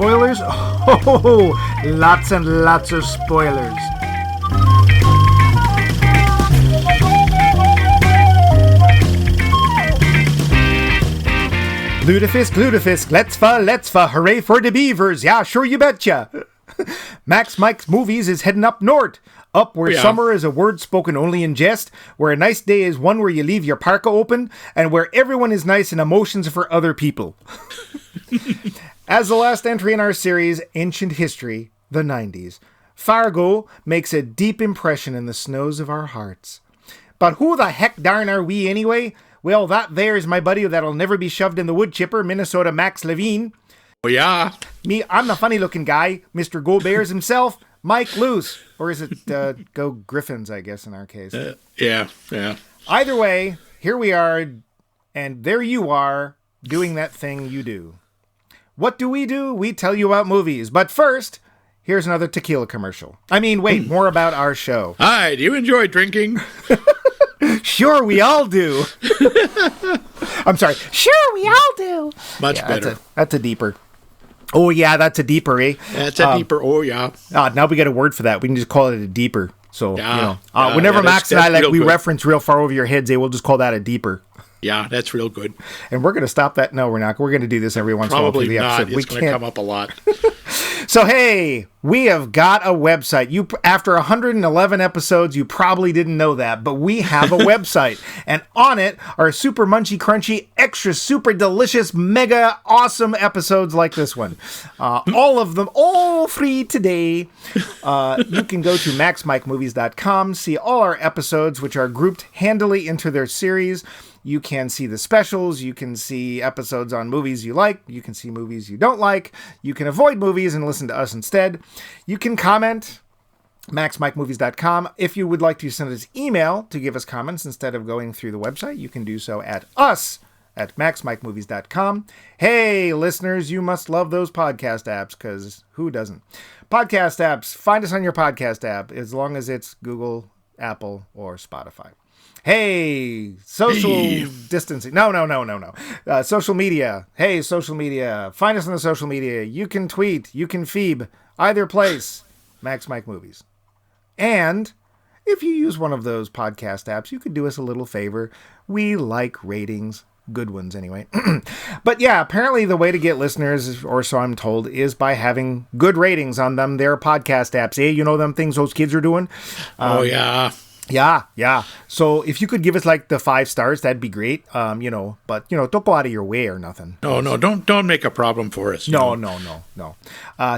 spoilers? Oh, lots and lots of spoilers. Ludefisk, let's fa, hooray for the beavers, yeah, sure you betcha. Max Mike's Movies is heading up north, up where summer is a word spoken only in jest, where a nice day is one where you leave your parka open, and where everyone is nice and emotions are for other people. As the last entry in our series, Ancient History, the 90s, Fargo makes a deep impression in the snows of our hearts. But who the heck darn are we anyway? Well, that there's my buddy that'll never be shoved in the wood chipper, Minnesota Max Levine. Oh, yeah. Me, I'm the funny-looking guy, Mr. Go Bears himself, Mike Luce. Or is it Go Griffins, I guess, in our case. Yeah. Either way, here we are, and there you are, doing that thing you do. What do? We tell you about movies. But first, here's another tequila commercial. I mean, wait, more about our show. Hi, do you enjoy drinking? Sure, we all do. I'm sorry. Sure, we all do. Much better. That's a deeper. Oh, yeah, that's a deeper, eh? That's a deeper, oh, yeah. Now we got a word for that. We can just call it a deeper. So, whenever Max and I, we reference real far over your heads, we'll just call that a deeper. Yeah, that's real good. And we're going to stop that. No, we're not. We're going to do this every once in a while through the episode. It's going to come up a lot. So, hey, we have got a website. After 111 episodes, you probably didn't know that, but we have a website. And on it are super munchy, crunchy, extra super delicious, mega awesome episodes like this one. All of them, all free today. You can go to maxmikemovies.com, see all our episodes, which are grouped handily into their series. You can see the specials. You can see episodes on movies you like. You can see movies you don't like. You can avoid movies and listen to us instead. You can comment, maxmikemovies.com. If you would like to send us email to give us comments instead of going through the website, you can do so at maxmikemovies.com. Hey, listeners, you must love those podcast apps, because who doesn't? Podcast apps. Find us on your podcast app, as long as it's Google, Apple, or Spotify. Hey, social distancing. No. Social media. Hey, social media. Find us on the social media. You can tweet. You can Phoebe. Either place. Max Mike Movies. And if you use one of those podcast apps, you could do us a little favor. We like ratings. Good ones, anyway. But yeah, apparently the way to get listeners, or so I'm told, is by having good ratings on them. Their podcast apps. You know them things those kids are doing? Oh, yeah. Yeah. So if you could give us like the 5 stars, that'd be great. But don't go out of your way or nothing. No, don't make a problem for us. No.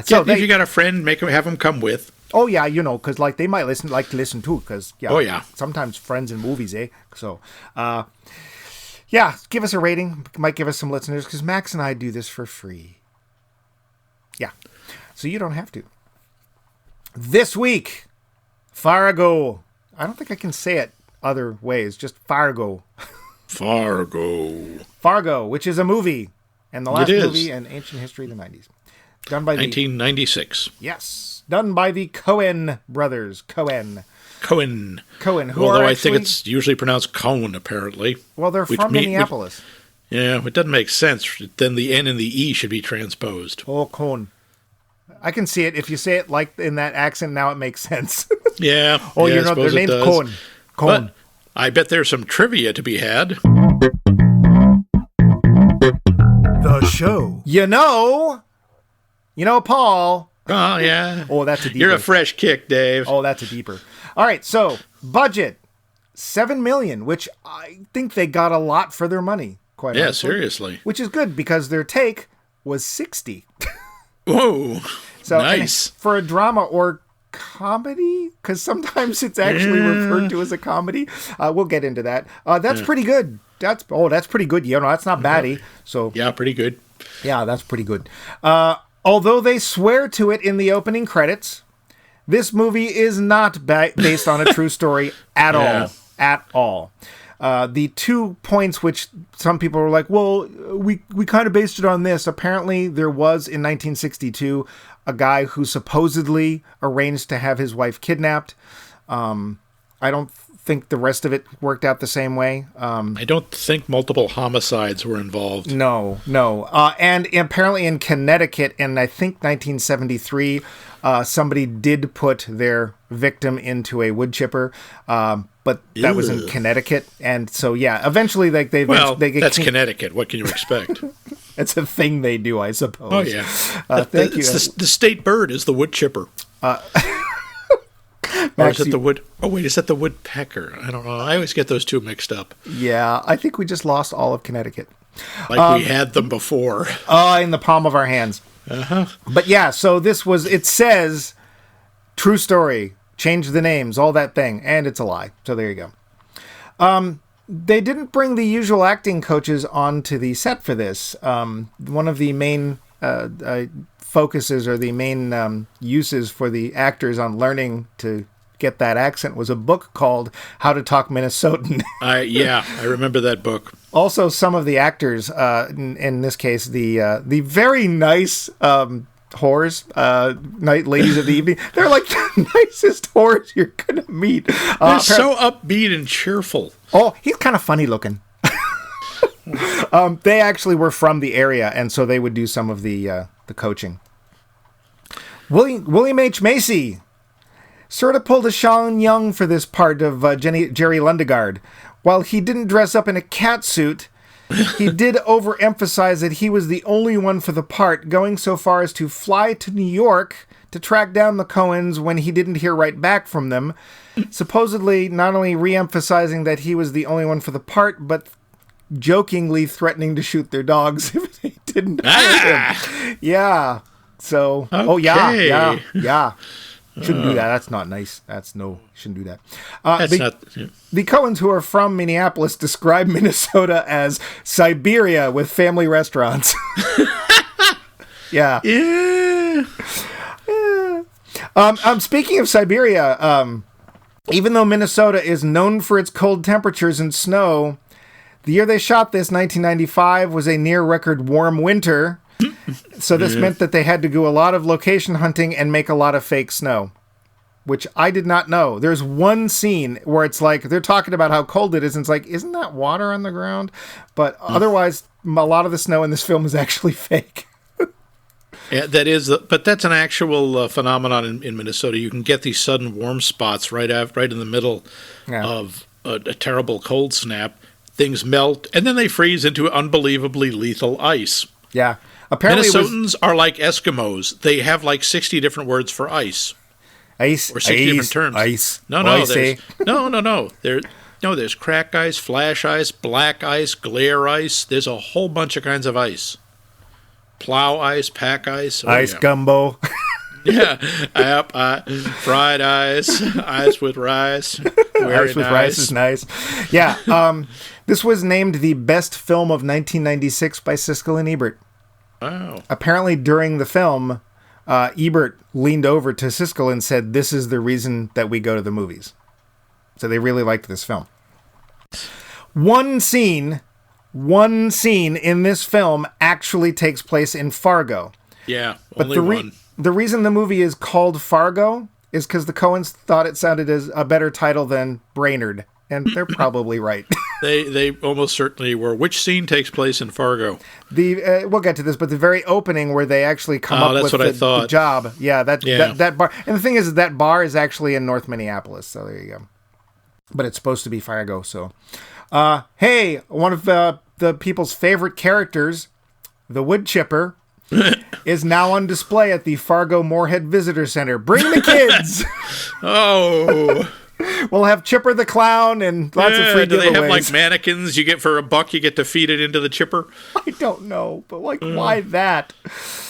So if you got a friend, have them come with. Oh yeah, because like they might like to listen too. Because oh yeah, sometimes friends in movies, eh? So, give us a rating. Might give us some listeners, because Max and I do this for free. Yeah, so you don't have to. This week, Fargo. I don't think I can say it other ways. Just Fargo. Fargo, which is a movie. And the last movie in Ancient History of the 90s. Done by 1996. Yes. Done by the Coen brothers. Coen. Although I think it's usually pronounced Coen, apparently. Well, they're from Minneapolis. It doesn't make sense. Then the N and the E should be transposed. Oh, Coen. I can see it. If you say it like in that accent, now it makes sense. Yeah. Their name's Coen. But I bet there's some trivia to be had. The show. Paul. Oh, yeah. Oh, that's a deeper. You're a fresh kick, Dave. Oh, that's a deeper. All right, so budget, $7 million, which I think they got a lot for their money. Quite honestly. Seriously. Which is good, because their take was 60. Whoa. So nice. For a drama or comedy, because sometimes it's actually referred to as a comedy. We'll get into that. That's pretty good. That's pretty good. That's not bad. So yeah, pretty good. Yeah, that's pretty good. Although they swear to it in the opening credits, this movie is not based on a true story at all. At all. The 2 points which some people were like, well, we kind of based it on this. Apparently, there was in 1962 a guy who supposedly arranged to have his wife kidnapped. I don't think the rest of it worked out the same way. I don't think multiple homicides were involved. No. And apparently in Connecticut in, I think, 1973, somebody did put their victim into a wood chipper, but that was in Connecticut. And so, yeah, eventually they get that's Connecticut. What can you expect? It's a thing they do, I suppose. Oh, yeah. Thank you. The state bird is the wood chipper. Or is it the wood? Oh, wait, is that the woodpecker? I don't know. I always get those two mixed up. Yeah, I think we just lost all of Connecticut. Like we had them before. In the palm of our hands. Uh-huh. But yeah, so it says, true story, change the names, all that thing, and it's a lie. So there you go. They didn't bring the usual acting coaches onto the set for this. One of the main focuses or the main uses for the actors on learning to get that accent was a book called How to Talk Minnesotan. I remember that book. Also, some of the actors, in this case, the very nice whores, ladies of the evening, they're like the nicest whores you're gonna meet. They're so upbeat and cheerful. Oh, he's kind of funny looking. They actually were from the area, and so they would do some of the coaching. William H. Macy sort of pulled a Sean Young for this part of Jerry Lundegaard. While he didn't dress up in a cat suit, he did overemphasize that he was the only one for the part, going so far as to fly to New York to track down the Coens when he didn't hear right back from them, supposedly not only re-emphasizing that he was the only one for the part, but jokingly threatening to shoot their dogs if they didn't hire him. Yeah. So, okay. Yeah. Shouldn't do that. That's not nice. Shouldn't do that. The Coens, who are from Minneapolis, describe Minnesota as Siberia with family restaurants. Yeah. Speaking of Siberia, even though Minnesota is known for its cold temperatures and snow, the year they shot this, 1995, was a near-record warm winter. So this meant that they had to do a lot of location hunting and make a lot of fake snow, which I did not know. There's one scene where it's like, they're talking about how cold it is, and it's like, isn't that water on the ground? But otherwise, a lot of the snow in this film is actually fake. Yeah, but that's an actual phenomenon in Minnesota. You can get these sudden warm spots right in the middle of a terrible cold snap. Things melt, and then they freeze into unbelievably lethal ice. Yeah. Apparently Minnesotans are like Eskimos. They have like 60 different words for ice. Ice. Or 60 different terms. Ice. No. There's crack ice, flash ice, black ice, glare ice. There's a whole bunch of kinds of ice. Plow ice, pack ice. Ice gumbo. Yeah. Fried ice, ice with rice. Ice with rice is nice. Yeah. This was named the best film of 1996 by Siskel and Ebert. Wow. Apparently, during the film, Ebert leaned over to Siskel and said, "This is the reason that we go to the movies." So they really liked this film. One scene in this film actually takes place in Fargo. Yeah, but the reason the movie is called Fargo is because the Coens thought it sounded as a better title than Brainerd, and they're probably right. They almost certainly were. Which scene takes place in Fargo? We'll get to this, but the very opening where they actually come up with the job. Yeah, that bar. And the thing is, that bar is actually in North Minneapolis, so there you go. But it's supposed to be Fargo, so. Hey, one of the people's favorite characters, the wood chipper, is now on display at the Fargo Moorhead Visitor Center. Bring the kids! Oh... We'll have Chipper the Clown and lots of free giveaways. Do they have like mannequins you get for $1? You get to feed it into the chipper? I don't know, but why that?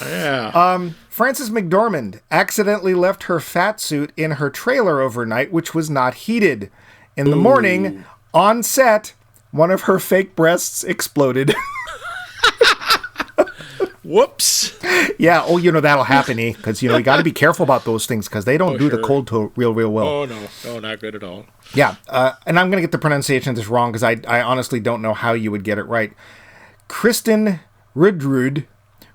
Yeah. Frances McDormand accidentally left her fat suit in her trailer overnight, which was not heated. In the morning, on set, one of her fake breasts exploded. Whoops. Yeah, that'll happen, because, you got to be careful about those things, because they don't do the cold toe real well. Oh, no, not good at all. Yeah, and I'm going to get the pronunciation of this wrong, because I honestly don't know how you would get it right. Kristen Rudrud,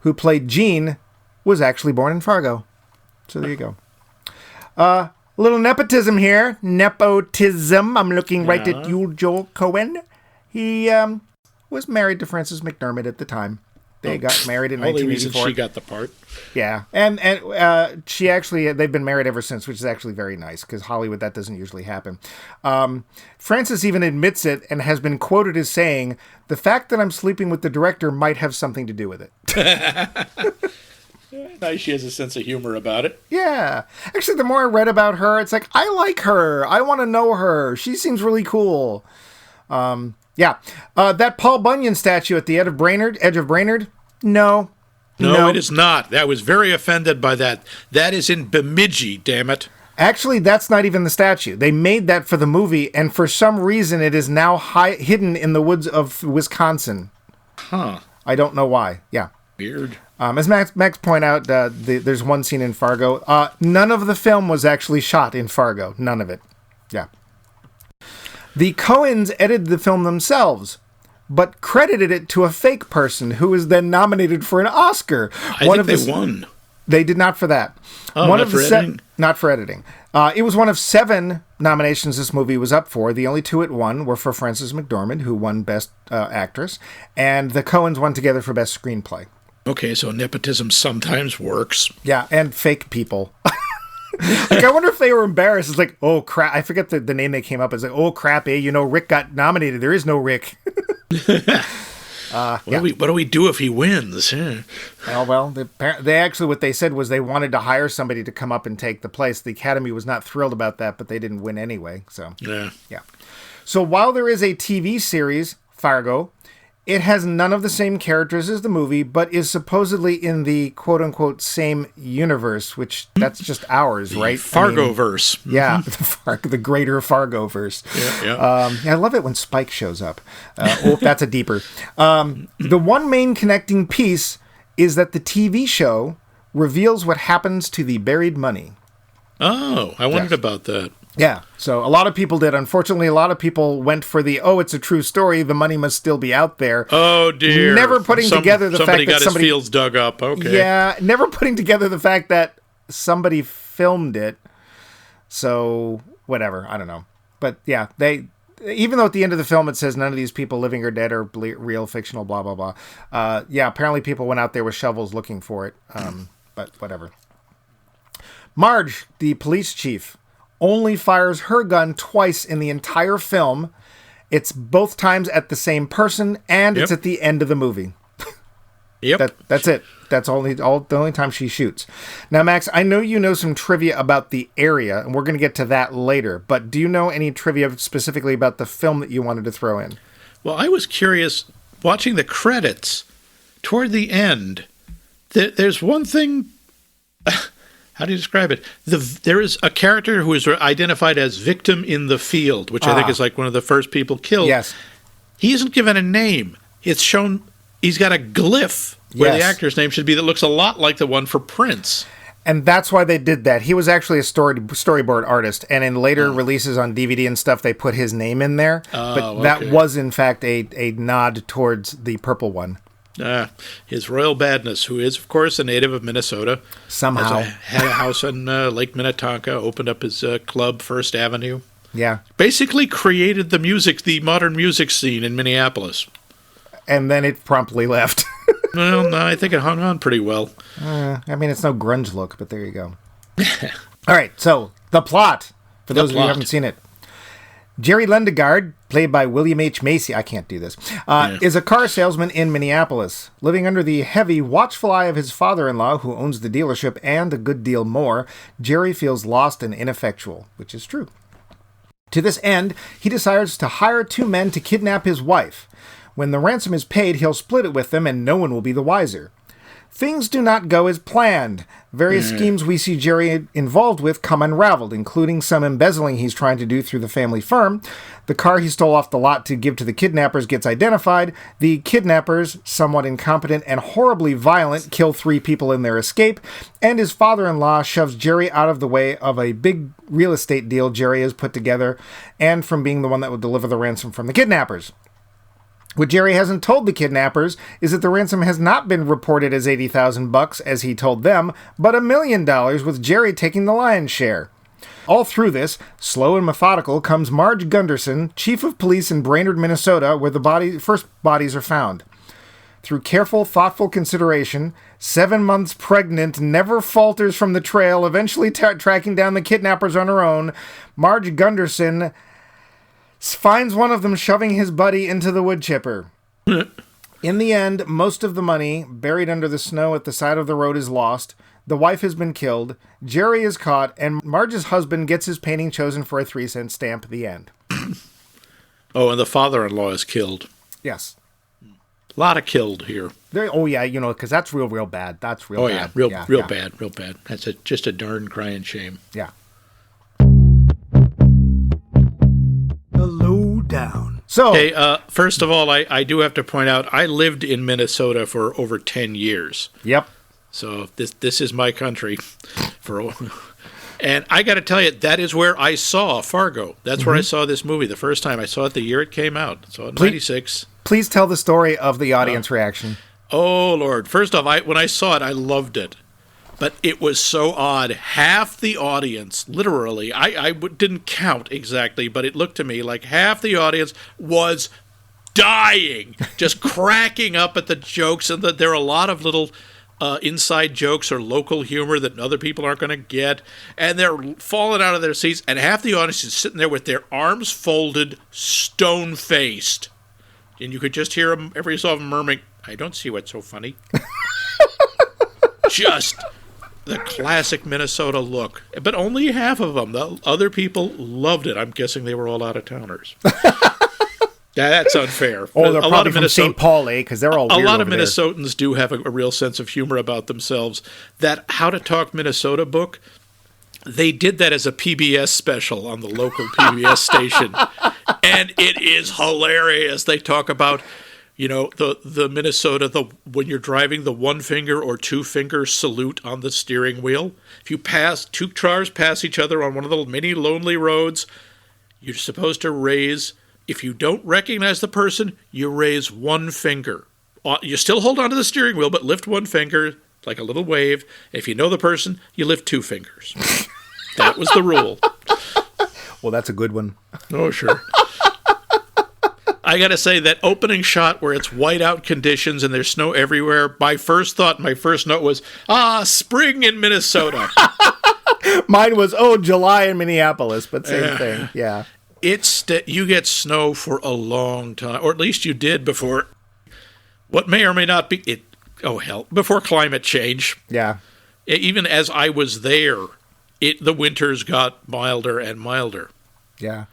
who played Jean, was actually born in Fargo. So there you go. A little nepotism here. Nepotism. I'm looking right at you, Joel Coen. He was married to Frances McDormand at the time. They got married in 1984. Only reason she got the part. Yeah, and she actually, they've been married ever since, which is actually very nice, because Hollywood, that doesn't usually happen. Frances even admits it and has been quoted as saying, "The fact that I'm sleeping with the director might have something to do with it." Nice, she has a sense of humor about it. Yeah. Actually, the more I read about her, it's like, I like her. I want to know her. She seems really cool. Yeah. That Paul Bunyan statue at the edge of Brainerd? No, it is not. I was very offended by that. That is in Bemidji, damn it. Actually, that's not even the statue. They made that for the movie, and for some reason, it is now hidden in the woods of Wisconsin. Huh. I don't know why. Yeah. Weird. As Max pointed out, there's one scene in Fargo. None of the film was actually shot in Fargo. None of it. Yeah. The Coens edited the film themselves, but credited it to a fake person who was then nominated for an Oscar. I think they won. They did not for that. Oh, not for editing? Not for editing. It was one of 7 nominations this movie was up for. The only 2 it won were for Frances McDormand, who won Best Actress, and the Coens won together for Best Screenplay. Okay, so nepotism sometimes works. Yeah, and fake people. Like, I wonder if they were embarrassed. It's like, oh, crap. I forget the name they came up as. Like, oh, crap, Rick got nominated. There is no Rick. What do we do if he wins? Yeah. Well, they actually, what they said was they wanted to hire somebody to come up and take the place. The Academy was not thrilled about that, but they didn't win anyway. So, yeah. So while there is a TV series, Fargo, it has none of the same characters as the movie, but is supposedly in the quote-unquote same universe, which that's just ours, right? Fargo-verse. Yeah, the greater Fargo-verse. Yeah. I love it when Spike shows up. That's a deeper. The one main connecting piece is that the TV show reveals what happens to the buried money. Oh, I wondered about that. Yeah, so a lot of people did. Unfortunately, a lot of people went for it's a true story. The money must still be out there. Oh, dear. Never putting together the fact that somebody got his fields dug up. Okay. Yeah, never putting together the fact that somebody filmed it. So, whatever. I don't know. But, yeah, even though at the end of the film it says none of these people living or dead are real, fictional, blah, blah, blah. Apparently people went out there with shovels looking for it. But whatever. Marge, the police chief, only fires her gun twice in the entire film. It's both times at the same person, and it's at the end of the movie. Yep. That's it. That's the only time she shoots. Now, Max, I know you know some trivia about the area, and we're going to get to that later, but do you know any trivia specifically about the film that you wanted to throw in? Well, I was curious, watching the credits, toward the end, there's one thing... How do you describe it? There is a character who is identified as victim in the field, which I think is like one of the first people killed. Yes. He isn't given a name. It's shown he's got a glyph where the actor's name should be that looks a lot like the one for Prince. And that's why they did that. He was actually a storyboard artist, and in later releases on DVD and stuff, they put his name in there. But that was, in fact, a nod towards the purple one. His Royal Badness, who is, of course, a native of Minnesota. Somehow. Had a house on Lake Minnetonka, opened up his club, First Avenue. Yeah. Basically created the modern music scene in Minneapolis. And then it promptly left. Well, no, I think it hung on pretty well. It's no grunge look, but there you go. All right, so the plot, for those of you who haven't seen it. Jerry Lundegaard, played by William H. Macy, I can't do this, is a car salesman in Minneapolis. Living under the heavy, watchful eye of his father-in-law, who owns the dealership and a good deal more, Jerry feels lost and ineffectual, which is true. To this end, he decides to hire 2 men to kidnap his wife. When the ransom is paid, he'll split it with them, and no one will be the wiser. Things do not go as planned. Various schemes we see Jerry involved with come unraveled, including some embezzling he's trying to do through the family firm. The car he stole off the lot to give to the kidnappers gets identified. The kidnappers, somewhat incompetent and horribly violent, kill 3 people in their escape. And his father-in-law shoves Jerry out of the way of a big real estate deal Jerry has put together, and from being the one that will deliver the ransom from the kidnappers. What Jerry hasn't told the kidnappers is that the ransom has not been reported as $80,000 as he told them, but $1 million with Jerry taking the lion's share. All through this, slow and methodical, comes Marge Gunderson, chief of police in Brainerd, Minnesota, where the first bodies are found. Through careful, thoughtful consideration, 7 months pregnant, never falters from the trail, eventually tracking down the kidnappers on her own. Marge Gunderson finds one of them shoving his buddy into the wood chipper. In the end, most of the money, buried under the snow at the side of the road, is lost. The wife has been killed. Jerry is caught, and Marge's husband gets his painting chosen for a 3-cent stamp at the end. Oh, and the father-in-law is killed. Yes. A lot of killed here. Because that's real bad. That's real bad. Oh, yeah, real bad. That's just a darn crying shame. Yeah. The lowdown. So, hey, first of all, I do have to point out, I lived in Minnesota for over 10 years. Yep. So this is my country. And I got to tell you, that is where I saw Fargo. That's where I saw this movie the first time. I saw it the year it came out. I saw it in 96. Please tell the story of the audience reaction. Oh, Lord. First off, when I saw it, I loved it. But it was so odd. Half the audience, literally, I didn't count exactly, but it looked to me like half the audience was dying, just cracking up at the jokes, and that there are a lot of little inside jokes or local humor that other people aren't going to get, and they're falling out of their seats, and half the audience is sitting there with their arms folded, stone-faced. And you could just hear them, every so often murmuring, I don't see what's so funny. Just the classic Minnesota look. But only half of them. The other people loved it. I'm guessing they were all out-of-towners. That's unfair. Oh, they're probably from St. Paul, because they're all weird. A lot of over Minnesotans do have a real sense of humor about themselves. That How to Talk Minnesota book, they did that as a PBS special on the local PBS station. And it is hilarious. They talk about, the Minnesota, when you're driving, the 1-finger or 2-finger salute on the steering wheel. If you pass, 2 cars pass each other on one of the many lonely roads, you're supposed to raise, if you don't recognize the person, you raise 1 finger. You still hold onto the steering wheel, but lift 1 finger, like a little wave. If you know the person, you lift 2 fingers. That was the rule. Well, that's a good one. Oh, sure. I got to say, that opening shot where it's whiteout conditions and there's snow everywhere, my first note was, spring in Minnesota. Mine was, July in Minneapolis, but same thing, yeah. You get snow for a long time, or at least you did before what may or may not be, before climate change. Yeah. Even as I was there, the winters got milder and milder. Yeah.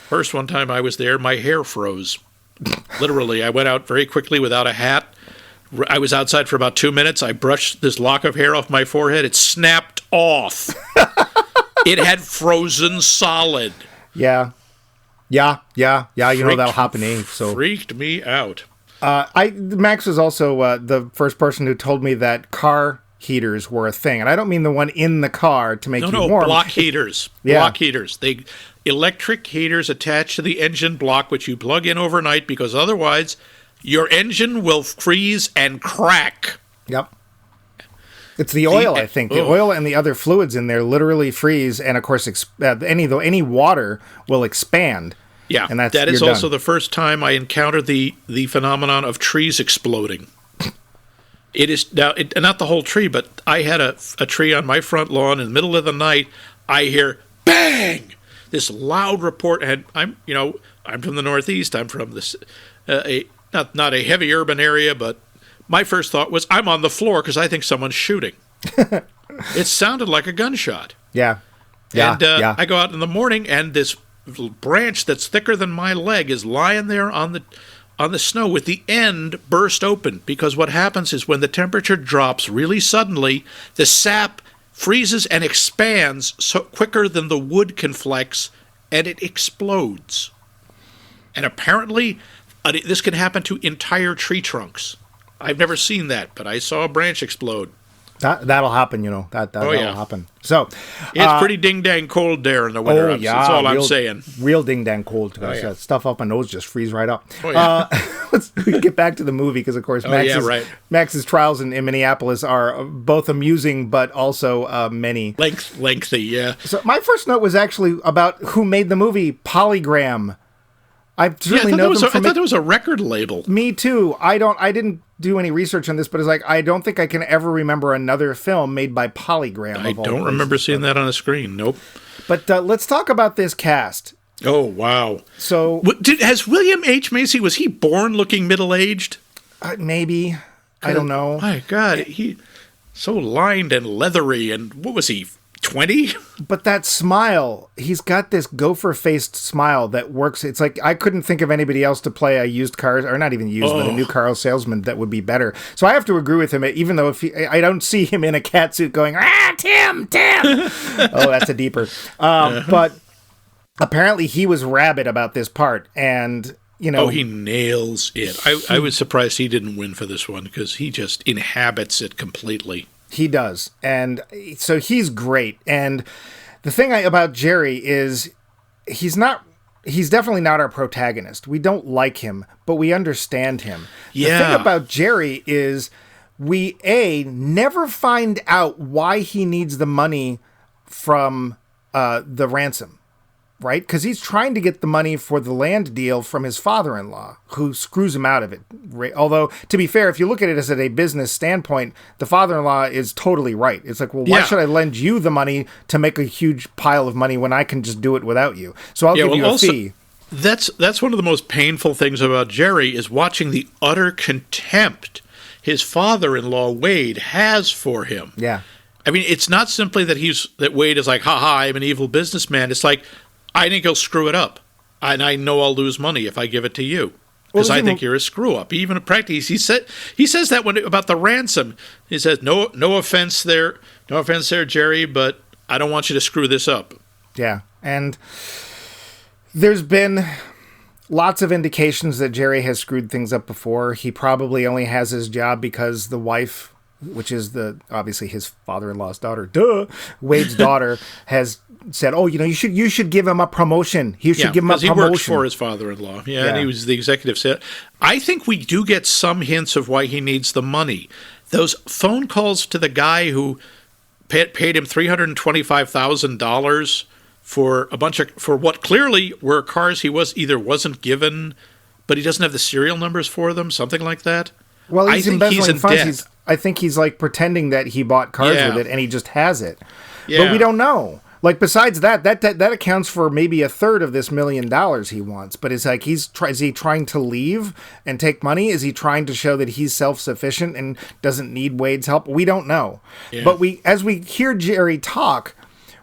First one time I was there, my hair froze. Literally, I went out very quickly without a hat. I was outside for about 2 minutes. I brushed this lock of hair off my forehead. It snapped off. It had frozen solid. Yeah. You know that'll happen to me. So freaked me out. Max was also the first person who told me that car heaters were a thing, and I don't mean the one in the car to make you warm. Block heaters. Yeah. Block heaters. Electric heaters attached to the engine block, which you plug in overnight, because otherwise your engine will freeze and crack. Yep. It's the oil, I think. The oil and the other fluids in there literally freeze, and of course, any water will expand. Yeah, and that is also the first time I encountered the phenomenon of trees exploding. It is now not the whole tree, but I had a tree on my front lawn in the middle of the night. I hear bang, this loud report, and I'm from the Northeast. I'm from this not a heavy urban area, but my first thought was I'm on the floor because I think someone's shooting. It sounded like a gunshot. Yeah. I go out in the morning, and this branch that's thicker than my leg is lying there on the snow with the end burst open, because what happens is when the temperature drops really suddenly, the sap freezes and expands so quicker than the wood can flex, and it explodes. And apparently this can happen to entire tree trunks. I've never seen that, but I saw a branch explode. That'll happen, that'll happen. So it's pretty ding dang cold there in the winter. That's all I'm saying. Real ding dang cold. Stuff up my nose just freeze right up. Let's get back to the movie because, of course, Max's trials in Minneapolis are both amusing but also many lengthy. Yeah. So my first note was actually about who made the movie, Polygram. I thought there was a record label. Me too. I didn't do any research on this, but it's like I don't think I can ever remember another film made by Polygram. I don't remember seeing that on a screen. Nope. But let's talk about this cast. Oh wow! So has William H. Macy, was he born looking middle-aged? Maybe. I don't know. My God, he so lined and leathery, and what was he? 20? But that smile, he's got this gopher-faced smile that works. It's like I couldn't think of anybody else to play a used car, or not even used, but a new car salesman that would be better. So I have to agree with him, even though I don't see him in a cat suit going, Tim! Oh, that's a deeper. But apparently he was rabid about this part, and... he nails it. I was surprised he didn't win for this one, because he just inhabits it completely. He does. And so he's great. And the thing about Jerry is he's definitely not our protagonist. We don't like him, but we understand him. Yeah. The thing about Jerry is we, never find out why he needs the money from the ransom. Right? Because he's trying to get the money for the land deal from his father-in-law, who screws him out of it. Although, to be fair, if you look at it as a business standpoint, the father-in-law is totally right. It's like, well, why should I lend you the money to make a huge pile of money when I can just do it without you? So I'll give you a fee. That's one of the most painful things about Jerry is watching the utter contempt his father-in-law, Wade, has for him. Yeah. I mean, it's not simply that Wade is like, I'm an evil businessman. It's like, I think he'll screw it up, and I know I'll lose money if I give it to you because I think you're a screw up. Even in practice, he says that about the ransom. He says, "No offense there, Jerry, but I don't want you to screw this up." Yeah, and there's been lots of indications that Jerry has screwed things up before. He probably only has his job because the wife, which is obviously his father-in-law's daughter, Wade's daughter, has said, you should give him a promotion. You should give him a promotion. He works for his father-in-law. Yeah, and he was the executive. I think we do get some hints of why he needs the money. Those phone calls to the guy who paid him $325,000 for for what clearly were cars he wasn't given, but he doesn't have the serial numbers for them, something like that. Well, he's embezzling funds. I think he's like pretending that he bought cars with it, and he just has it. Yeah. But we don't know. Like, besides that accounts for maybe a third of this $1 million he wants. But it's like, is he trying to leave and take money? Is he trying to show that he's self-sufficient and doesn't need Wade's help? We don't know. Yeah. But as we hear Jerry talk,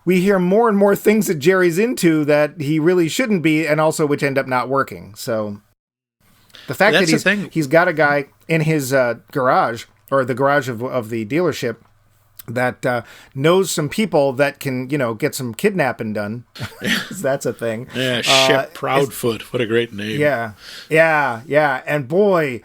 we hear more and more things that Jerry's into that he really shouldn't be, and also which end up not working. So the fact that he's got a guy in his garage, or the garage of the dealership, that knows some people that can, get some kidnapping done. That's a thing. Yeah, Shep Proudfoot. What a great name. Yeah. And boy,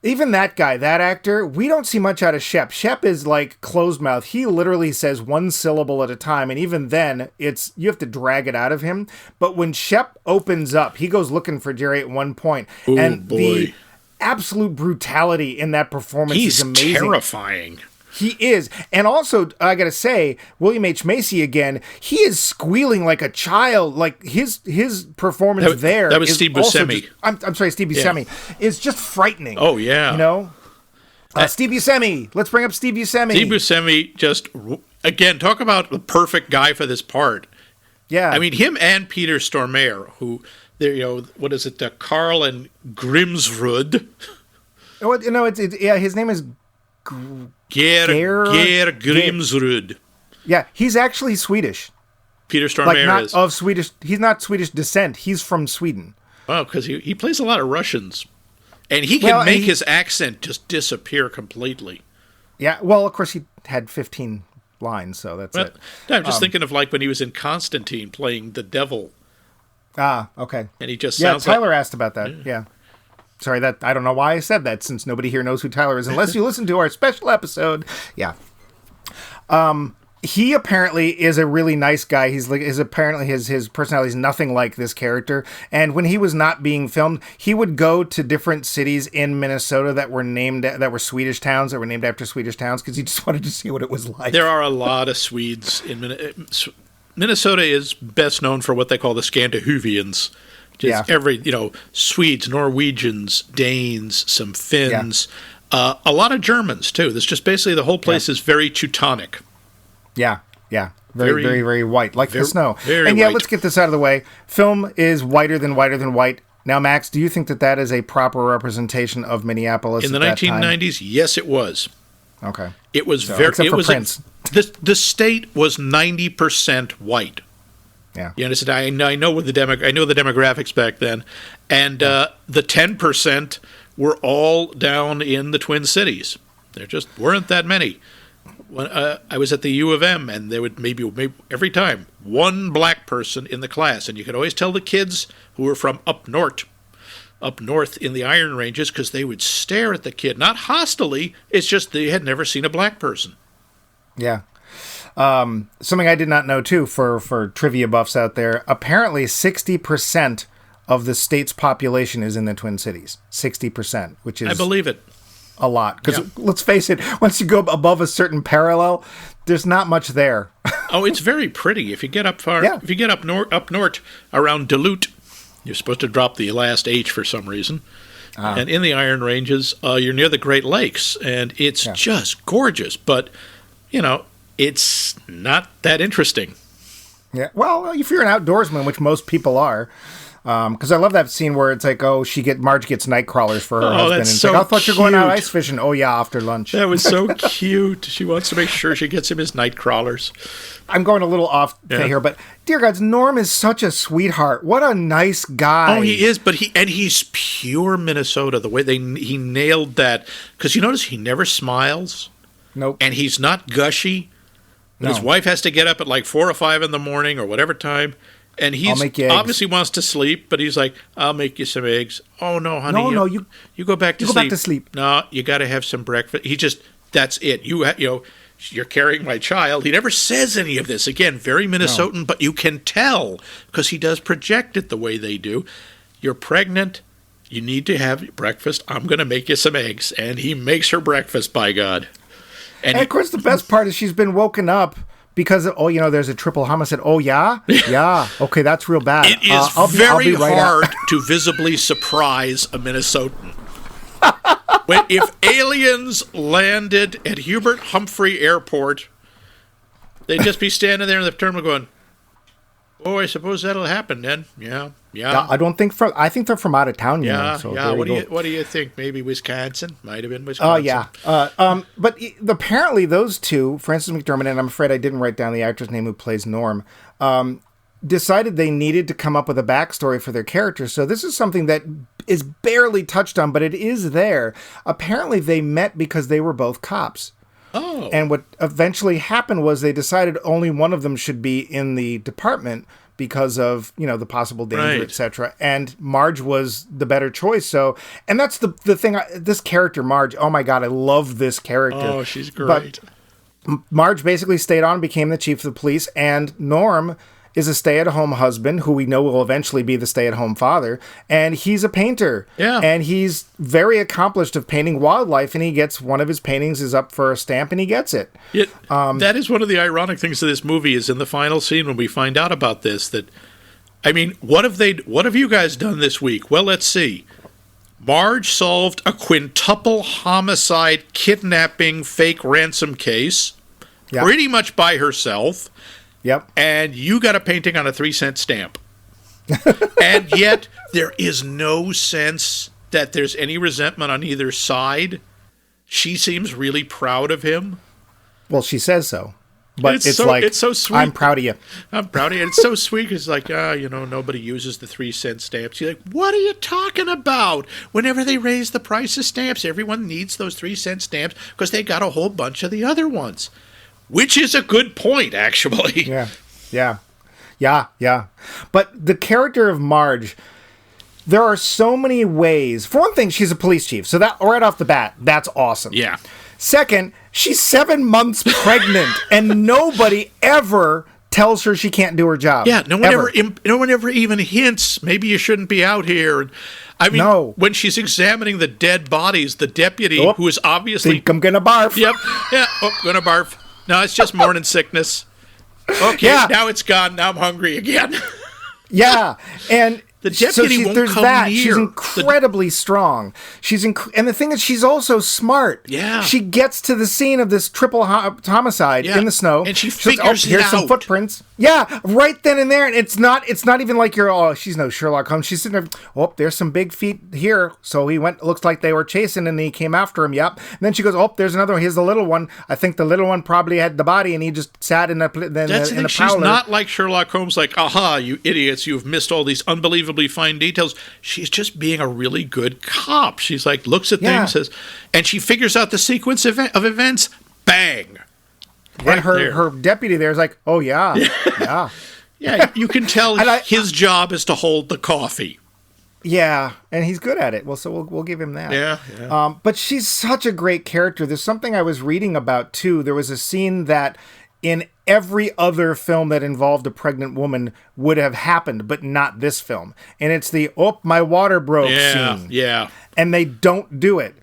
even that guy, that actor, we don't see much out of Shep. Shep is like closed mouth. He literally says one syllable at a time, and even then, you have to drag it out of him. But when Shep opens up, he goes looking for Jerry at one point. Ooh, and boy. The absolute brutality in that performance is amazing. He's terrifying. He is. And also, I gotta say, William H. Macy again, he is squealing like a child. Like, his performance there. That was Steve Buscemi. I'm sorry, Steve Buscemi. Is just frightening. Oh, yeah. Steve Buscemi. Let's bring up Steve Buscemi. Steve Buscemi just, again, talk about the perfect guy for this part. Yeah. I mean, him and Peter Stormare, who, what is it, Carl and Grimsrud. His name is... Ger Grimsrud. Yeah, he's actually Swedish. Peter Stormare is. Of Swedish. He's not Swedish descent. He's from Sweden. Oh, because he plays a lot of Russians. And he can make his accent just disappear completely. Yeah, well, of course, he had 15 lines, so that's it. I'm just thinking of like when he was in Constantine playing the devil. Ah, okay. And he just sounds Tyler asked about that, yeah. Sorry, I don't know why I said that, since nobody here knows who Tyler is, unless you listen to our special episode. Yeah. He apparently is a really nice guy. He's like, apparently his personality is nothing like this character. And when he was not being filmed, he would go to different cities in Minnesota that were Swedish towns, that were named after Swedish towns, because he just wanted to see what it was like. There are a lot of Swedes in Minnesota. Is best known for what they call the Scandinavians. Just every, Swedes, Norwegians, Danes, some Finns, a lot of Germans too. That's just basically the whole place is very Teutonic. Yeah. Very, very, very white, like the snow. And white. Let's get this out of the way. Film is whiter than white. Now, Max, do you think that is a proper representation of Minneapolis in the 1990s? Yes, it was. Okay. It was except for Prince. The state was 90% white. Yeah. You understand? I know the demographics back then, and the 10% were all down in the Twin Cities. There just weren't that many. When I was at the U of M, and there would maybe every time one black person in the class, and you could always tell the kids who were from up north in the Iron Ranges, because they would stare at the kid, not hostilely. It's just they had never seen a black person. Yeah. Something I did not know too, for trivia buffs out there. Apparently, 60% of the state's population is in the Twin Cities. 60%, which is, I believe it, a lot. Because let's face it, once you go above a certain parallel, there's not much there. Oh, it's very pretty. If you get up far, if you get up north around Duluth, you're supposed to drop the last H for some reason. And in the Iron Ranges, you're near the Great Lakes, and it's just gorgeous. But it's not that interesting. Yeah. Well, if you're an outdoorsman, which most people are. Because I love that scene where it's like, Marge gets night crawlers for her husband. And it's like, I thought you're going out ice fishing. Oh, yeah, after lunch. That was so cute. She wants to make sure she gets him his night crawlers. I'm going a little off here, but dear gods, Norm is such a sweetheart. What a nice guy. Oh, he is, but he's pure Minnesota. The way he nailed that. Because you notice he never smiles. Nope. And he's not gushy. No. His wife has to get up at like 4 or 5 in the morning or whatever time. And he obviously wants to sleep, but he's like, I'll make you some eggs. Oh, no, honey. No, you go back to sleep. Go back to sleep. No, you got to have some breakfast. That's it. You're carrying my child. He never says any of this. Again, very Minnesotan, but you can tell because he does project it the way they do. You're pregnant. You need to have breakfast. I'm going to make you some eggs. And he makes her breakfast, by God. And of course, the best part is she's been woken up. Because, there's a triple homicide. Oh, yeah? Yeah. Okay, that's real bad. It is very hard to visibly surprise a Minnesotan. If aliens landed at Hubert Humphrey Airport, they'd just be standing there in the terminal going, oh, I suppose that'll happen then. Yeah. I think they're from out of town, So what do you think? Maybe Wisconsin? Might have been Wisconsin. But apparently those two, Frances McDormand, and I'm afraid I didn't write down the actor's name who plays Norm, decided they needed to come up with a backstory for their characters. So this is something that is barely touched on, but it is there. Apparently they met because they were both cops. Oh. And what eventually happened was they decided only one of them should be in the department because of, the possible danger, etc. And Marge was the better choice. So, and that's the thing, this character, Marge, oh my God, I love this character. Oh, she's great. But Marge basically stayed on, became the chief of the police, and Norm is a stay-at-home husband who we know will eventually be the stay-at-home father, and he's a painter. Yeah. And he's very accomplished of painting wildlife, and he gets one of his paintings is up for a stamp, and he gets it. That is one of the ironic things of this movie is in the final scene when we find out about this, that, what have you guys done this week? Well, let's see. Marge solved a quintuple homicide kidnapping fake ransom case pretty much by herself. Yep. And you got a painting on a 3-cent stamp. And yet there is no sense that there's any resentment on either side. She seems really proud of him. Well, she says so. But it's so sweet. I'm proud of you. I'm proud of you. It's so sweet. It's like, nobody uses the 3-cent stamps. You're like, what are you talking about? Whenever they raise the price of stamps, everyone needs those 3-cent stamps because they got a whole bunch of the other ones. Which is a good point, actually. Yeah. But the character of Marge, there are so many ways. For one thing, she's a police chief. So that right off the bat, that's awesome. Yeah. Second, she's 7 months pregnant, and nobody ever tells her she can't do her job. Yeah, no one ever even hints, maybe you shouldn't be out here. I mean, when she's examining the dead bodies, the deputy, who is obviously... Think I'm gonna barf. Yep, yeah, gonna barf. No, it's just morning sickness. Okay, now it's gone, now I'm hungry again. Yeah, and... The deputy won't come near. She's incredibly strong. And the thing is, she's also smart. Yeah. She gets to the scene of this triple homicide in the snow. And she figures it out. Here's some footprints. Yeah, right then and there. And it's not even like she's no Sherlock Holmes. She's sitting there, there's some big feet here. So he went, looks like they were chasing and he came after him. Yep. And then she goes, there's another one. Here's the little one. I think the little one probably had the body and he just sat in the prowler. She's not like Sherlock Holmes, like, aha, you idiots, you've missed all these unbelievable fine details. She's just being a really good cop. She's like, looks at things, says, and she figures out the sequence of events. Bang. Right, and her deputy there is like, yeah. Yeah, you can tell his job is to hold the coffee. Yeah, and he's good at it. Well, so we'll give him that. Yeah. But she's such a great character. There's something I was reading about, too. There was a scene that in every other film that involved a pregnant woman would have happened, but not this film. And it's the, my water broke scene. Yeah. And they don't do it.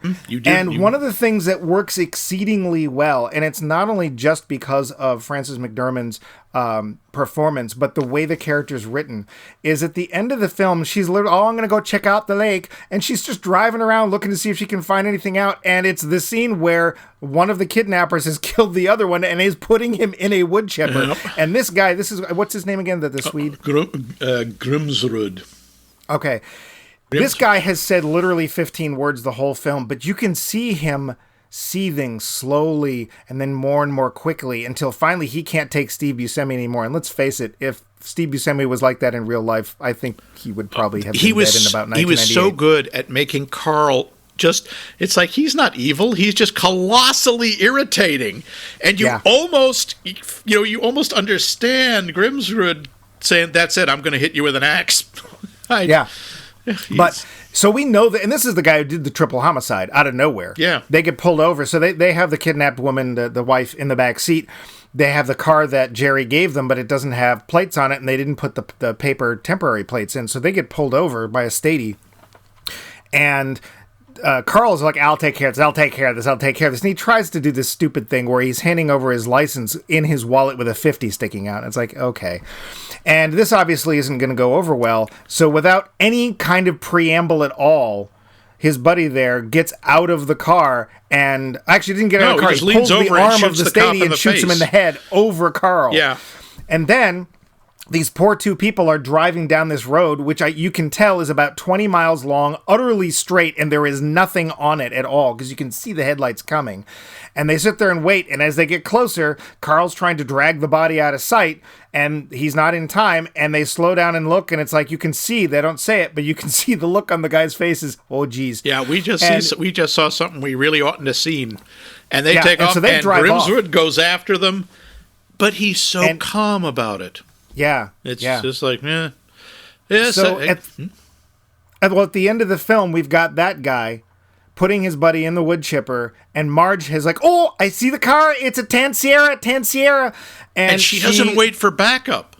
One of the things that works exceedingly well, and it's not only just because of Frances McDormand's performance, but the way the character's written, is at the end of the film, she's literally, I'm going to go check out the lake, and she's just driving around looking to see if she can find anything out, and it's the scene where one of the kidnappers has killed the other one and is putting him in a wood chipper. Yep. And this guy, what's his name again, the Swede? Grimsrud. Okay. This guy has said literally 15 words the whole film, but you can see him seething slowly and then more and more quickly until finally he can't take Steve Buscemi anymore. And let's face it, if Steve Buscemi was like that in real life, I think he would probably have been dead in about 1998. He was so good at making Carl it's like he's not evil, he's just colossally irritating. And you almost understand Grimsrud saying, that's it, I'm going to hit you with an axe. But so we know that, and this is the guy who did the triple homicide out of nowhere. Yeah. They get pulled over. So they have the kidnapped woman, the wife, in the back seat. They have the car that Jerry gave them, but it doesn't have plates on it, and they didn't put the paper temporary plates in. So they get pulled over by a statey. And Carl's like, I'll take care of this, I'll take care of this. And he tries to do this stupid thing where he's handing over his license in his wallet with a 50 sticking out. It's like, okay. And this obviously isn't going to go over well. So without any kind of preamble at all, his buddy there gets out of the car and actually didn't get out of the car. He pulls the arm of the statey and shoots him in the head over Carl. Yeah. And then these poor two people are driving down this road, which you can tell is about 20 miles long, utterly straight, and there is nothing on it at all because you can see the headlights coming. And they sit there and wait, and as they get closer, Carl's trying to drag the body out of sight, and he's not in time, and they slow down and look, and it's like you can see, they don't say it, but you can see the look on the guy's face is, oh, geez. Yeah, we just saw something we really oughtn't have seen. And they take off, and Grimsrud goes after them, but he's so calm about it. Yeah. It's just like, Yes, so at the end of the film, we've got that guy putting his buddy in the wood chipper, and Marge is like, oh, I see the car. It's a Tansiera. And she doesn't wait for backup.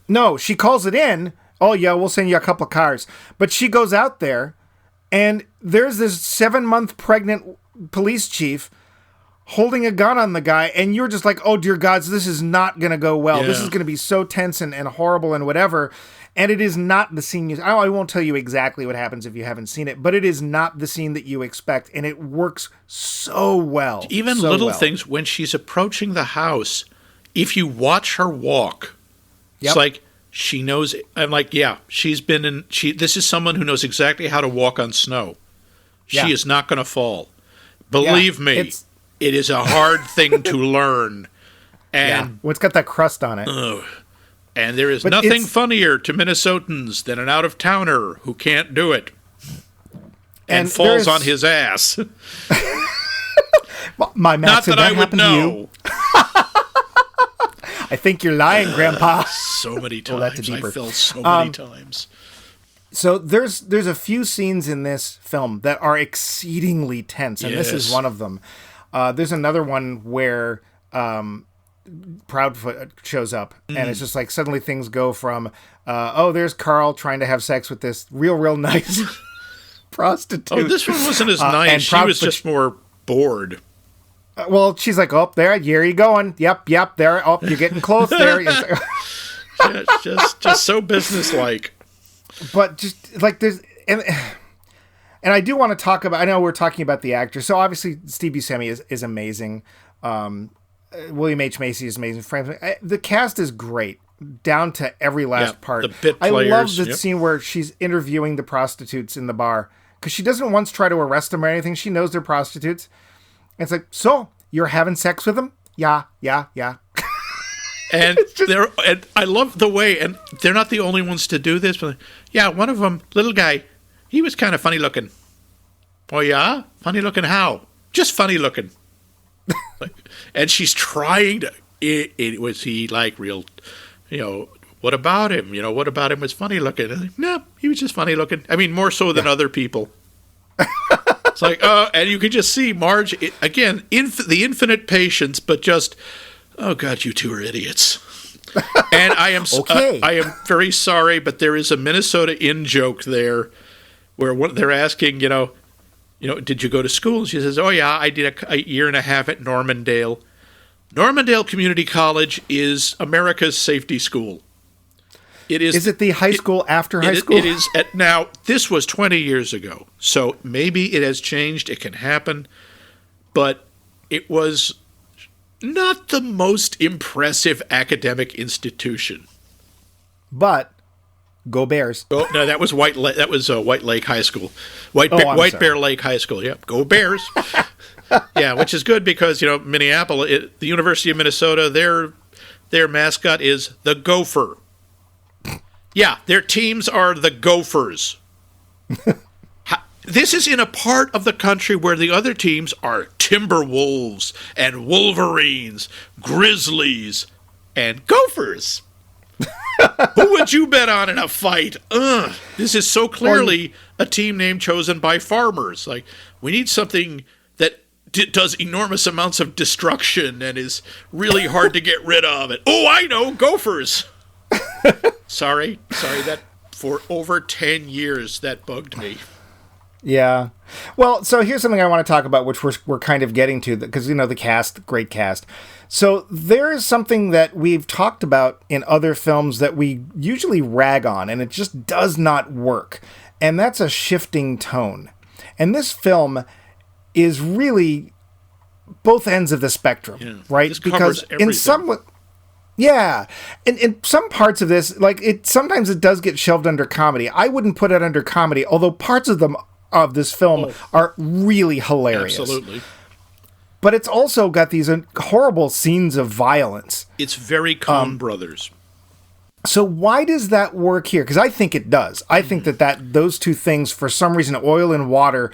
No, she calls it in. Oh, yeah, we'll send you a couple of cars. But she goes out there, and there's this 7-month pregnant police chief holding a gun on the guy, and you're just like, oh, dear gods, this is not going to go well. Yeah. This is going to be so tense and horrible and whatever. And it is not the scene I won't tell you exactly what happens if you haven't seen it, but it is not the scene that you expect, and it works so well. Even so little things, when she's approaching the house, if you watch her walk, it's like she knows, I'm like, this is someone who knows exactly how to walk on snow. She is not going to fall. Believe me. It is a hard thing to learn. And well, it's got that crust on it. And there is nothing funnier to Minnesotans than an out-of-towner who can't do it and falls on his ass. My Max, not that I would know. I think you're lying, Grandpa. So many times. That's I fell so many times. So there's a few scenes in this film that are exceedingly tense, and this is one of them. There's another one where Proudfoot shows up, and it's just like suddenly things go from, there's Carl trying to have sex with this real nice prostitute. Oh, this one wasn't as nice. She was just more bored. Well, she's like, oh, there, here you going. Yep, there. Oh, you're getting close there. Yeah, just so businesslike. But just like there's, and I do want to talk about. I know we're talking about the actor, so obviously Steve Buscemi is amazing. William H. Macy is amazing. Frankly, the cast is great down to every last part. The bit players, I love the scene where she's interviewing the prostitutes in the bar because she doesn't once try to arrest them or anything. She knows they're prostitutes. And it's like, so you're having sex with them? Yeah. And and I love the way, and they're not the only ones to do this. But yeah, one of them, little guy, he was kind of funny looking. Oh yeah, funny looking how? Just funny looking. And she's trying to. Was he like real? What about him? What about him was funny looking? Like, no, he was just funny looking. I mean, more so than other people. It's like, and you could just see Marge again, the infinite patience, but just. Oh God, you two are idiots. And I am okay. I am very sorry, but there is a Minnesota in joke there, where they're asking, did you go to school? She says, oh yeah, I did a year and a half at Normandale. Normandale Community College is America's safety school. It is. Is it the high school after high school? It is. Now this was 20 years ago, so maybe it has changed. It can happen, but it was. Not the most impressive academic institution, but go Bears! Oh no, that was White Lake High School, White Bear Lake High School. Yep, go Bears! Yeah, which is good because Minneapolis, the University of Minnesota, their mascot is the Gopher. Yeah, their teams are the Gophers. This is in a part of the country where the other teams are Timberwolves and Wolverines, Grizzlies, and Gophers. Who would you bet on in a fight? This is so clearly a team name chosen by farmers. Like, we need something that does enormous amounts of destruction and is really hard to get rid of. And, I know, Gophers. Sorry, that for over 10 years that bugged me. Yeah. Well, so here's something I want to talk about, which we're kind of getting to, because, the cast, great cast. So there is something that we've talked about in other films that we usually rag on, and it just does not work. And that's a shifting tone. And this film is really both ends of the spectrum, right? Because in some... Yeah, and in some parts of this, sometimes it does get shelved under comedy. I wouldn't put it under comedy, although parts of this film are really hilarious. Absolutely. But it's also got these horrible scenes of violence. It's very Coen Brothers. So why does that work here? Because I think it does. I think that those two things, for some reason, oil and water,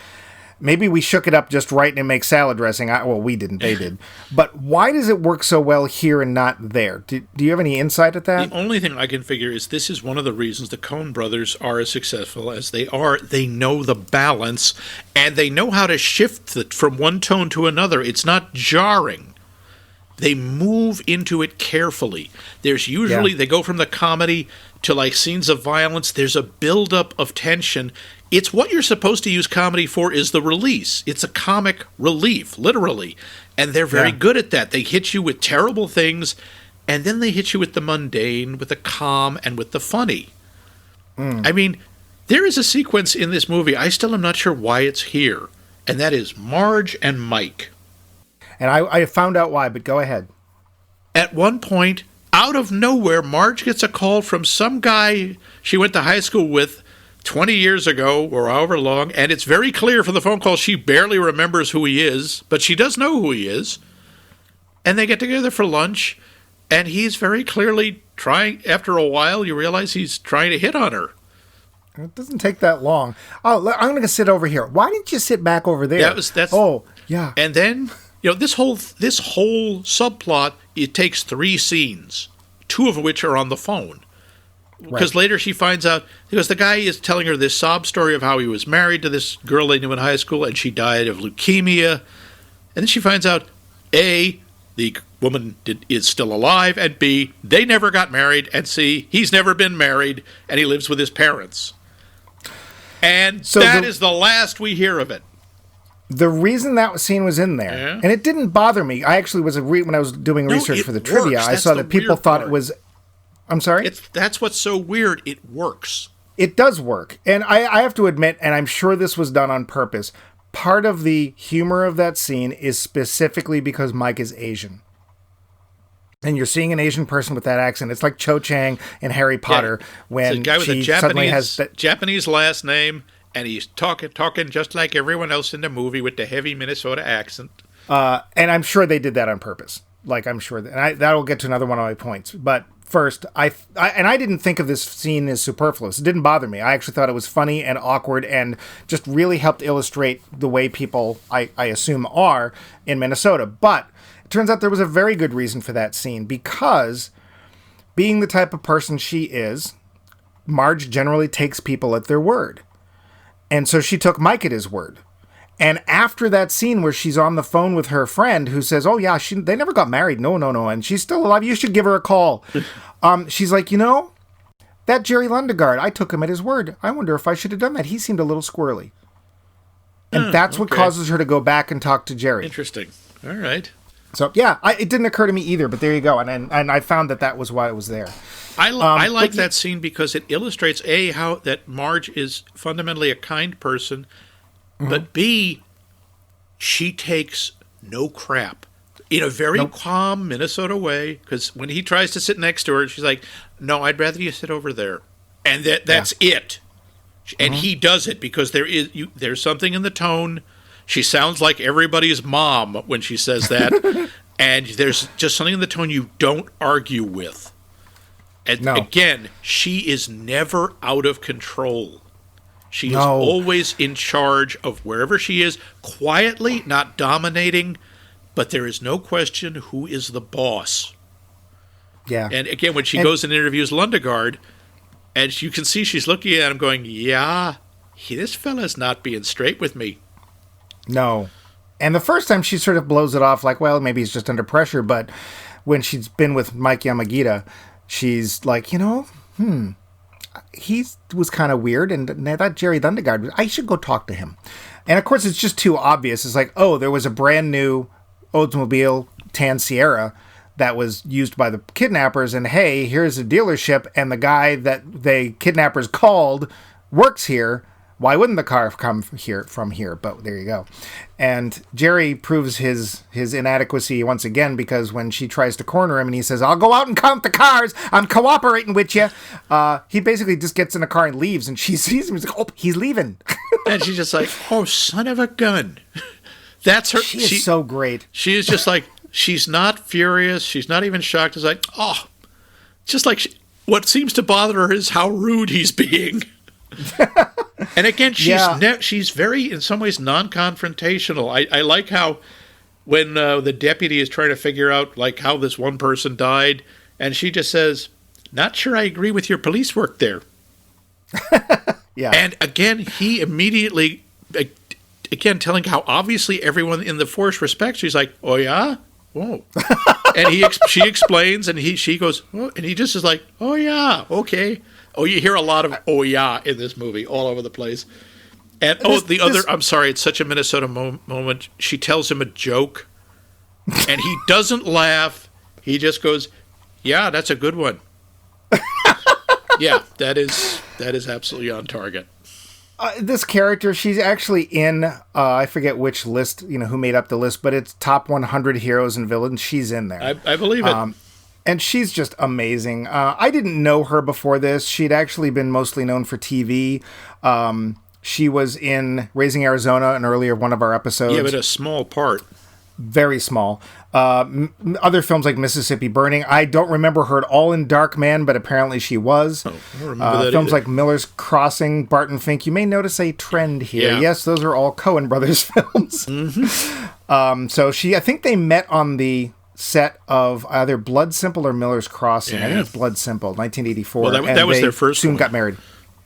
maybe we shook it up just right and it makes salad dressing. Well, we didn't. They did. But why does it work so well here and not there? Do you have any insight at that? The only thing I can figure is this is one of the reasons the Coen brothers are as successful as they are. They know the balance, and they know how to shift it from one tone to another. It's not jarring. They move into it carefully. There's usually, they go from the comedy to scenes of violence. There's a buildup of tension. It's what you're supposed to use comedy for, is the release. It's a comic relief, literally. And they're very good at that. They hit you with terrible things, and then they hit you with the mundane, with the calm, and with the funny. I mean, there is a sequence in this movie, I still am not sure why it's here, and that is Marge and Mike. And I found out why, but go ahead. At one point, out of nowhere, Marge gets a call from some guy she went to high school with 20 years ago or however long, and it's very clear from the phone call she barely remembers who he is, but she does know who he is. And they get together for lunch, and he's very clearly trying, after a while, you realize he's trying to hit on her. It doesn't take that long. Oh, I'm going to sit over here. Why didn't you sit back over there? Yeah. And then, this whole subplot, it takes 3 scenes, 2 of which are on the phone. Because later she finds out, because the guy is telling her this sob story of how he was married to this girl they knew in high school, and she died of leukemia. And then she finds out, A, the woman is still alive, and B, they never got married, and C, he's never been married, and he lives with his parents. And so that is the last we hear of it. The reason that scene was in there, and it didn't bother me. I actually was when I was doing research for the trivia, I saw that people thought it was. I'm sorry? That's what's so weird. It works. It does work. And I have to admit, and I'm sure this was done on purpose, part of the humor of that scene is specifically because Mike is Asian. And you're seeing an Asian person with that accent. It's like Cho Chang in Harry Potter when it's a guy with she a Japanese, suddenly has Japanese last name, and he's talking just like everyone else in the movie with the heavy Minnesota accent. And I'm sure they did that on purpose. Like, I'm sure that'll get to another one of my points. But first, I didn't think of this scene as superfluous. It didn't bother me. I actually thought it was funny and awkward and just really helped illustrate the way people, I assume, are in Minnesota. But it turns out there was a very good reason for that scene, because being the type of person she is, Marge generally takes people at their word. And so she took Mike at his word. And after that scene where she's on the phone with her friend who says, oh, yeah, they never got married. No. And she's still alive. You should give her a call. She's like, that Jerry Lundegaard, I took him at his word. I wonder if I should have done that. He seemed a little squirrely. And that's what causes her to go back and talk to Jerry. Interesting. All right. So, yeah, it didn't occur to me either, but there you go. And I found that was why it was there. I like that scene because it illustrates, A, how that Marge is fundamentally a kind person, but B, she takes no crap in a very calm Minnesota way, because when he tries to sit next to her, she's like, no, I'd rather you sit over there. And that's it. And he does it because there's something in the tone. She sounds like everybody's mom when she says that. And there's just something in the tone you don't argue with. And again, she is never out of control. She is always in charge of wherever she is, quietly, not dominating, but there is no question who is the boss. Yeah. And again, when she goes and interviews Lundegaard, and you can see she's looking at him going, this fella's not being straight with me. No. And the first time she sort of blows it off like, well, maybe he's just under pressure. But when she's been with Mike Yamagita, she's like, he was kind of weird. And that Jerry Lundegaard, I should go talk to him. And of course, it's just too obvious. It's like, there was a brand new Oldsmobile Tan Sierra that was used by the kidnappers. And hey, here's a dealership. And the guy that the kidnappers called works here. Why wouldn't the car come from here? But there you go. And Jerry proves his inadequacy once again, because when she tries to corner him and he says, I'll go out and count the cars, I'm cooperating with you, he basically just gets in a car and leaves, and she sees him, he's like, he's leaving. And she's just like, son of a gun. That's her. She's so great. She is just like, she's not furious, she's not even shocked. It's like, just like what seems to bother her is how rude he's being. And again, she's very, in some ways, non-confrontational. I like how when the deputy is trying to figure out like how this one person died, and she just says, not sure I agree with your police work there. Yeah. And again, he immediately, again, telling how obviously everyone in the force respects, she's like, oh yeah? Whoa. And she explains, and she goes, oh, and he just is like, oh yeah, okay. Oh, you hear a lot of oh yeah in this movie all over the place. And I'm sorry, it's such a Minnesota moment. She tells him a joke, and he doesn't laugh. He just goes, yeah, that's a good one. Yeah, that is absolutely on target. This character, she's actually in, I forget which list, who made up the list, but it's top 100 heroes and villains. She's in there. I believe it. And she's just amazing. I didn't know her before this. She'd actually been mostly known for TV. She was in Raising Arizona, an earlier one of our episodes. Yeah, but a small part. Very small. Other films like Mississippi Burning. I don't remember her at all in Dark Man, but apparently she was. I don't remember that films either. Like Miller's Crossing, Barton Fink. You may notice a trend here. Yeah. Yes, those are all Coen Brothers films. Mm-hmm. So I think they met on the set of either Blood Simple or Miller's Crossing. Yeah. I think it's Blood Simple, 1984. Well, that was their first soon one. Got married.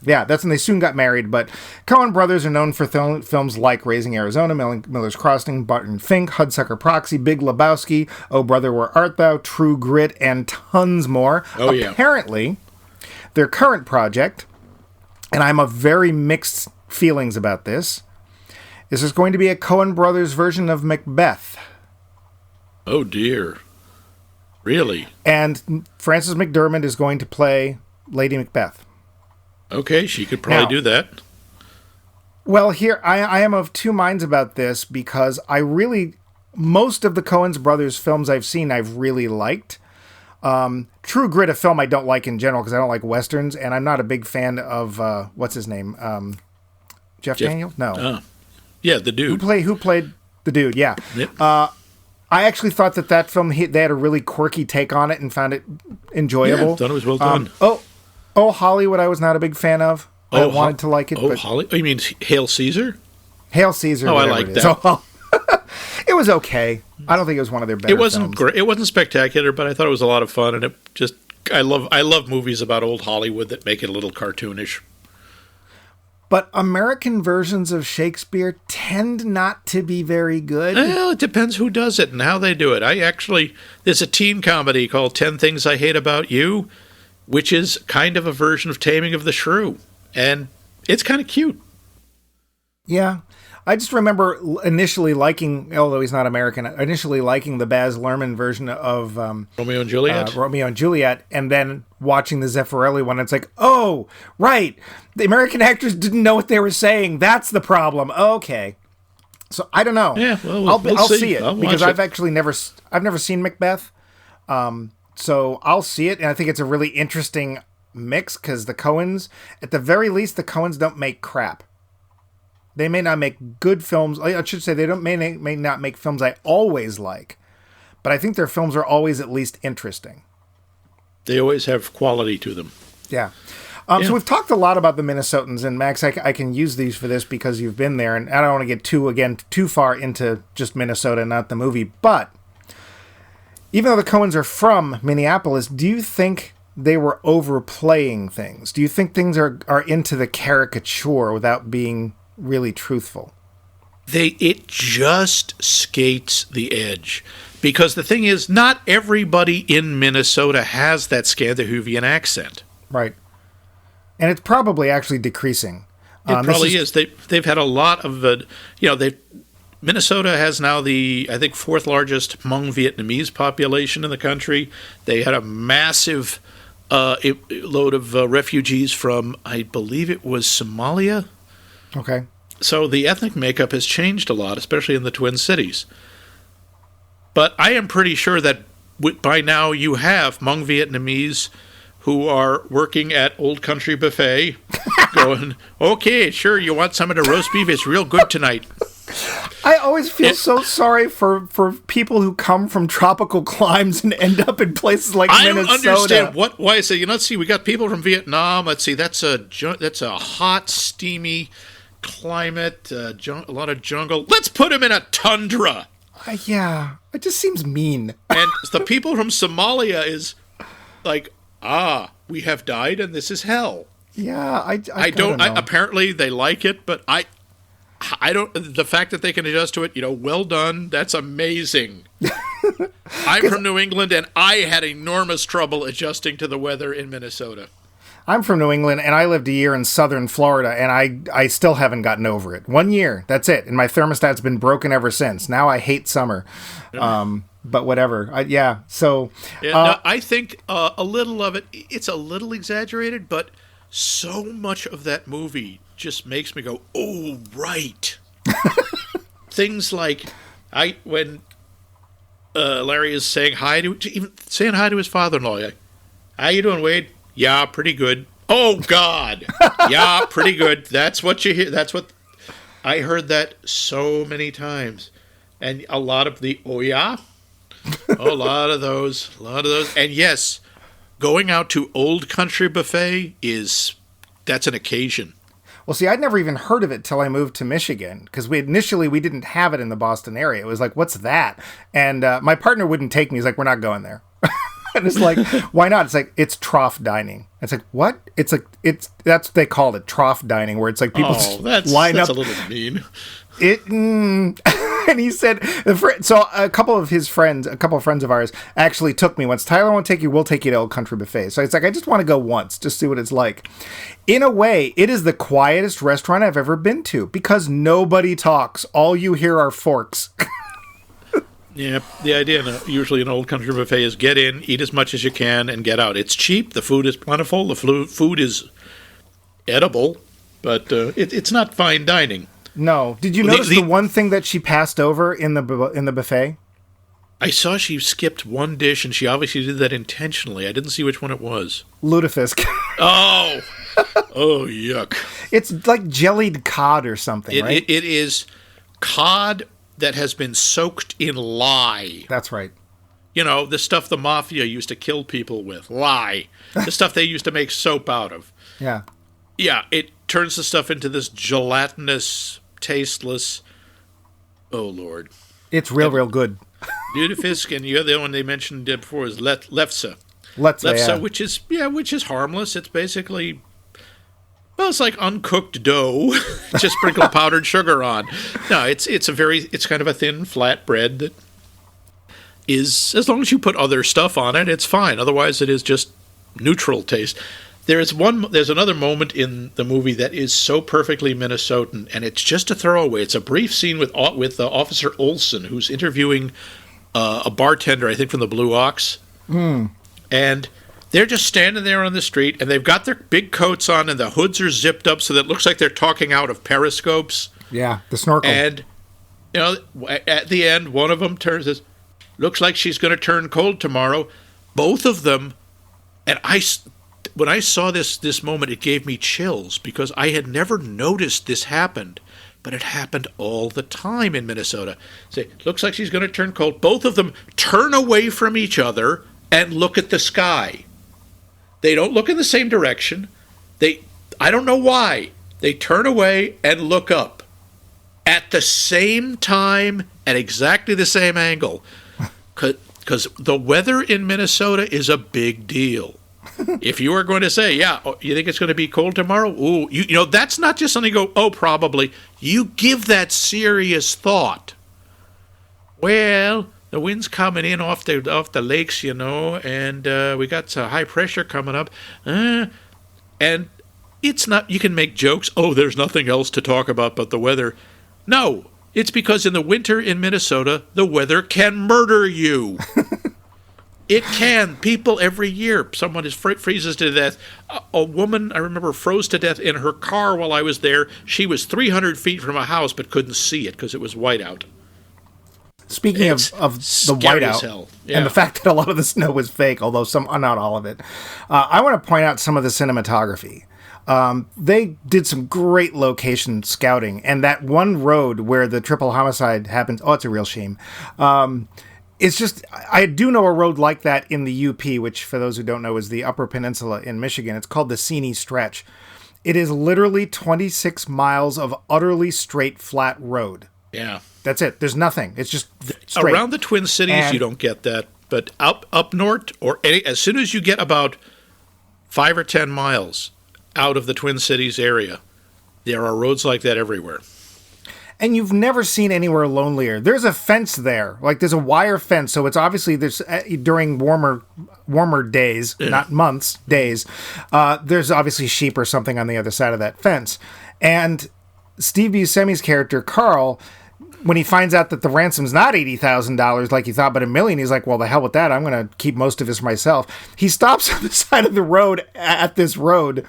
Yeah, that's when they soon got married. But Coen brothers are known for films like Raising Arizona, Miller's Crossing, Barton Fink, Hudsucker Proxy, Big Lebowski, Oh Brother, Where Art Thou, True Grit, and tons more. Oh, yeah. Apparently, their current project, and I'm of very mixed feelings about this, is there's going to be a Coen brothers version of Macbeth. Oh, dear. Really? And Frances McDormand is going to play Lady Macbeth. Okay, she could probably do that. Well, here, I am of two minds about this because most of the Coen brothers films I've seen, I've really liked. True Grit, a film I don't like in general because I don't like Westerns, and I'm not a big fan of, what's his name? Jeff Daniels? No. Yeah, the dude. Who played the dude, yeah. Yep. I actually thought that film, they had a really quirky take on it and found it enjoyable. Yeah, thought it was well done. Oh, Hollywood, I was not a big fan of. I wanted to like it. Oh, Hollywood? Oh, you mean Hail Caesar? Hail Caesar. Oh, I like that. It was okay. I don't think it was one of their better films. It wasn't great. It wasn't spectacular, but I thought it was a lot of fun, and I love movies about old Hollywood that make it a little cartoonish. But American versions of Shakespeare tend not to be very good. Well, it depends who does it and how they do it. There's a teen comedy called 10 Things I Hate About You, which is kind of a version of Taming of the Shrew. And it's kind of cute. Yeah. I just remember initially liking, although he's not American, the Baz Luhrmann version of Romeo and Juliet. And then watching the Zeffirelli one, it's like, oh, right. The American actors didn't know what they were saying. That's the problem. Okay. So I don't know. Yeah, well, I'll see it because I've actually never seen Macbeth. So I'll see it, and I think it's a really interesting mix because the Coens, at the very least, the Coens don't make crap. They may not make good films. I should say they may not make films I always like, but I think their films are always at least interesting. They always have quality to them. Yeah. So we've talked a lot about the Minnesotans, and Max, I can use these for this because you've been there, and I don't want to get too far into just Minnesota, not the movie. But even though the Coens are from Minneapolis, do you think they were overplaying things? Do you think things are into the caricature without being really truthful? It just skates the edge. Because the thing is, not everybody in Minnesota has that Scandinavian accent. Right. And it's probably actually decreasing. It probably is. They've had a lot of, Minnesota has now the, I think, fourth largest Hmong Vietnamese population in the country. They had a massive load of refugees from, I believe it was Somalia. Okay. So the ethnic makeup has changed a lot, especially in the Twin Cities. But I am pretty sure that by now you have Hmong Vietnamese who are working at Old Country Buffet going, okay, sure, you want some of the roast beef? It's real good tonight. I always feel so sorry for people who come from tropical climes and end up in places like Minnesota. I don't understand why I say, let's see, we got people from Vietnam. Let's see, that's a hot, steamy climate, a lot of jungle. Let's put them in a tundra. Yeah, it just seems mean. And the people from Somalia is like, we have died and this is hell. Yeah, I don't know. Apparently they like it, but I don't. The fact that they can adjust to it, well done. That's amazing. I'm from New England, and I had enormous trouble adjusting to the weather in Minnesota. I'm from New England, and I lived a year in southern Florida, and I still haven't gotten over it. 1 year, that's it. And my thermostat's been broken ever since. Now I hate summer. But whatever. I think a little of it, it's a little exaggerated, but so much of that movie just makes me go, oh, right. Things like when Larry is saying hi to his father-in-law. How you doing, Wade? Yeah, pretty good. Oh, God. Yeah, pretty good. That's what you hear. That's what I heard that so many times. And a lot of the, oh, yeah? A lot of those. And yes, going out to Old Country Buffet that's an occasion. Well, see, I'd never even heard of it till I moved to Michigan because we didn't have it in the Boston area. It was like, what's that? And my partner wouldn't take me. He's like, we're not going there. And it's like, why not? It's like, it's trough dining. It's like, what? It's like, that's what they called it, trough dining, where it's like people line up. That's a little mean. And he said, so a couple of friends of ours actually took me once. Tyler won't take you, we'll take you to Old Country Buffet. So it's like, I just want to go once, just see what it's like. In a way, it is the quietest restaurant I've ever been to because nobody talks. All you hear are forks. Yeah, the idea usually in Old Country Buffet is get in, eat as much as you can, and get out. It's cheap, the food is plentiful, the food is edible, but it's not fine dining. No. Did you notice the one thing that she passed over in the buffet? I saw she skipped one dish, and she obviously did that intentionally. I didn't see which one it was. Ludefisk. Oh! Oh, yuck. It's like jellied cod or something, right? It is cod that has been soaked in lye. That's right. You know, the stuff the mafia used to kill people with. Lye. The stuff they used to make soap out of. Yeah. Yeah, it turns the stuff into this gelatinous, tasteless... Oh, Lord. It's real good. Ludefisk, and the other one they mentioned before is lefse. Lefse, yeah. which is harmless. It's basically... Well, it's like uncooked dough, just sprinkle powdered sugar on. No, it's kind of a thin, flat bread that is, as long as you put other stuff on it, it's fine. Otherwise, it is just neutral taste. There's another moment in the movie that is so perfectly Minnesotan, and it's just a throwaway. It's a brief scene with Officer Olson, who's interviewing a bartender, I think from the Blue Ox, and they're just standing there on the street, and they've got their big coats on, and the hoods are zipped up so that it looks like they're talking out of periscopes. Yeah, the snorkel. And, you know, at the end, one of them says, looks like she's going to turn cold tomorrow. Both of them, and when I saw this moment, it gave me chills, because I had never noticed this happened, but it happened all the time in Minnesota. Say, looks like she's going to turn cold. Both of them turn away from each other and look at the sky. They don't look in the same direction. I don't know why. They turn away and look up at the same time at exactly the same angle. Because the weather in Minnesota is a big deal. If you are going to say, yeah, you think it's going to be cold tomorrow? Ooh, you know, that's not just something you go, oh, probably. You give that serious thought. Well, the wind's coming in off the lakes, you know, and we got some high pressure coming up. And it's not, you can make jokes, oh, there's nothing else to talk about but the weather. No, it's because in the winter in Minnesota, the weather can murder you. It can. People every year, someone freezes to death. A woman, I remember, froze to death in her car while I was there. She was 300 feet from a house but couldn't see it because it was whiteout. Speaking of the whiteout and the fact that a lot of the snow was fake, although not all of it, I want to point out some of the cinematography. They did some great location scouting, and that one road where the triple homicide happens, it's a real shame. It's just, I do know a road like that in the UP, which for those who don't know is the Upper Peninsula in Michigan. It's called the Seney Stretch. It is literally 26 miles of utterly straight, flat road. Yeah. That's it. There's nothing. It's just straight. Around the Twin Cities, you don't get that. But up north, as soon as you get about 5 or 10 miles out of the Twin Cities area, there are roads like that everywhere. And you've never seen anywhere lonelier. There's a fence there. Like, there's a wire fence, so it's obviously during warmer days, not months, days. There's obviously sheep or something on the other side of that fence. And Steve Buscemi's character, Carl, when he finds out that the ransom's not $80,000 like he thought, but $1 million, he's like, well, the hell with that. I'm going to keep most of this myself. He stops on the side of the road at this road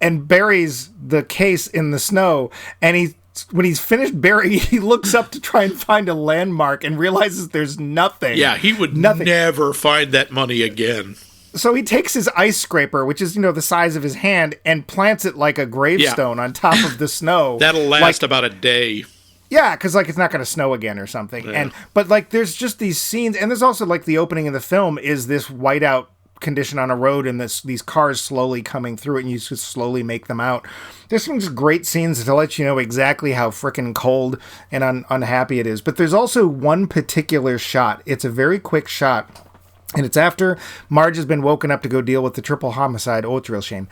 and buries the case in the snow. And when he's finished burying, he looks up to try and find a landmark and realizes there's nothing. Yeah, he would never find that money again. So he takes his ice scraper, which is, the size of his hand, and plants it like a gravestone on top of the snow. That'll last about a day. Yeah, because it's not going to snow again or something. Yeah. But there's just these scenes, and there's also the opening of the film is this whiteout condition on a road, and these cars slowly coming through it, and you just slowly make them out. There's some just great scenes to let you know exactly how frickin' cold and unhappy it is. But there's also one particular shot. It's a very quick shot. And it's after Marge has been woken up to go deal with the triple homicide. Oh, it's a real shame.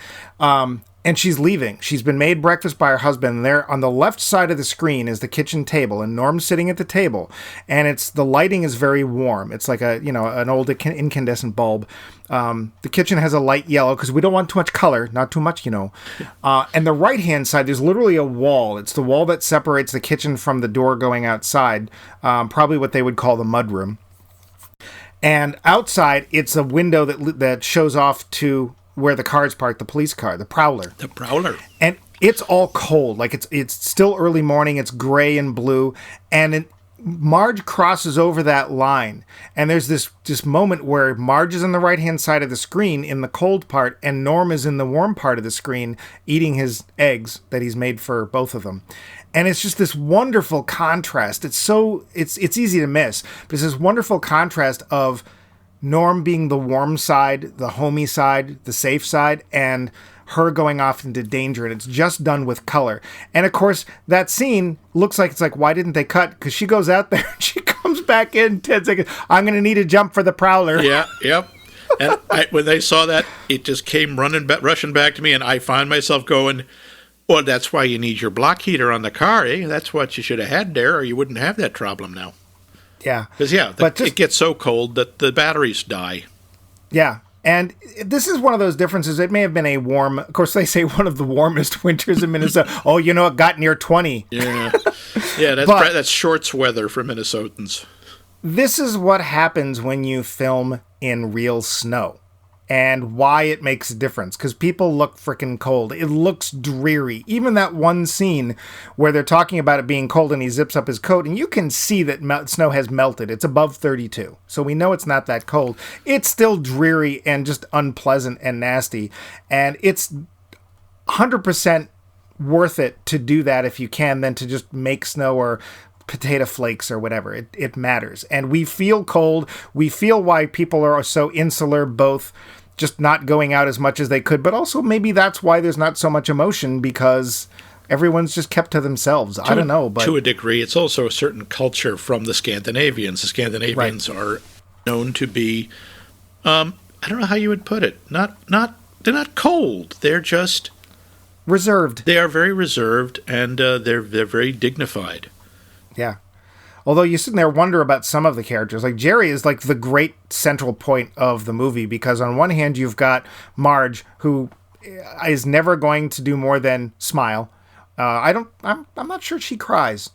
And she's leaving. She's been made breakfast by her husband. And there on the left side of the screen is the kitchen table. And Norm's sitting at the table. And the lighting is very warm. It's like an old incandescent bulb. The kitchen has a light yellow because we don't want too much color. Not too much, And the right-hand side, there's literally a wall. It's the wall that separates the kitchen from the door going outside. Probably what they would call the mudroom. And outside, it's a window that shows off to where the car's parked, the police car, the Prowler. The Prowler. And it's all cold. Like, it's still early morning. It's gray and blue. And Marge crosses over that line. And there's this moment where Marge is on the right-hand side of the screen in the cold part, and Norm is in the warm part of the screen eating his eggs that he's made for both of them. And it's just this wonderful contrast. It's easy to miss, but it's this wonderful contrast of Norm being the warm side, the homey side, the safe side, and her going off into danger. And it's just done with color. And of course, that scene looks like why didn't they cut? Because she goes out there and she comes back in 10 seconds. I'm going to need a jump for the Prowler. Yeah, yep. And when they saw that, it just came rushing back to me, and I find myself going, well, that's why you need your block heater on the car, eh? That's what you should have had there, or you wouldn't have that problem now. Yeah. Because, it gets so cold that the batteries die. Yeah. And this is one of those differences. It may have been of course, they say one of the warmest winters in Minnesota. Oh, it got near 20. Yeah. Yeah, that's shorts weather for Minnesotans. This is what happens when you film in real snow. And why it makes a difference. Because people look freaking cold. It looks dreary. Even that one scene where they're talking about it being cold and he zips up his coat, and you can see that snow has melted. It's above 32. So we know it's not that cold. It's still dreary and just unpleasant and nasty. And it's 100% worth it to do that if you can, than to just make snow or potato flakes or whatever. It matters. And we feel cold. We feel why people are so insular, both just not going out as much as they could, but also maybe that's why there's not so much emotion, because everyone's just kept to themselves. I don't know, but to a degree, it's also a certain culture from the Scandinavians. The Scandinavians are known to be, I don't know how you would put it. They're not cold. They're just reserved. They are very reserved, and they're very dignified. Yeah. Although you sit there wonder about some of the characters. Like Jerry is like the great central point of the movie, because on one hand you've got Marge, who is never going to do more than smile. I'm not sure she cries.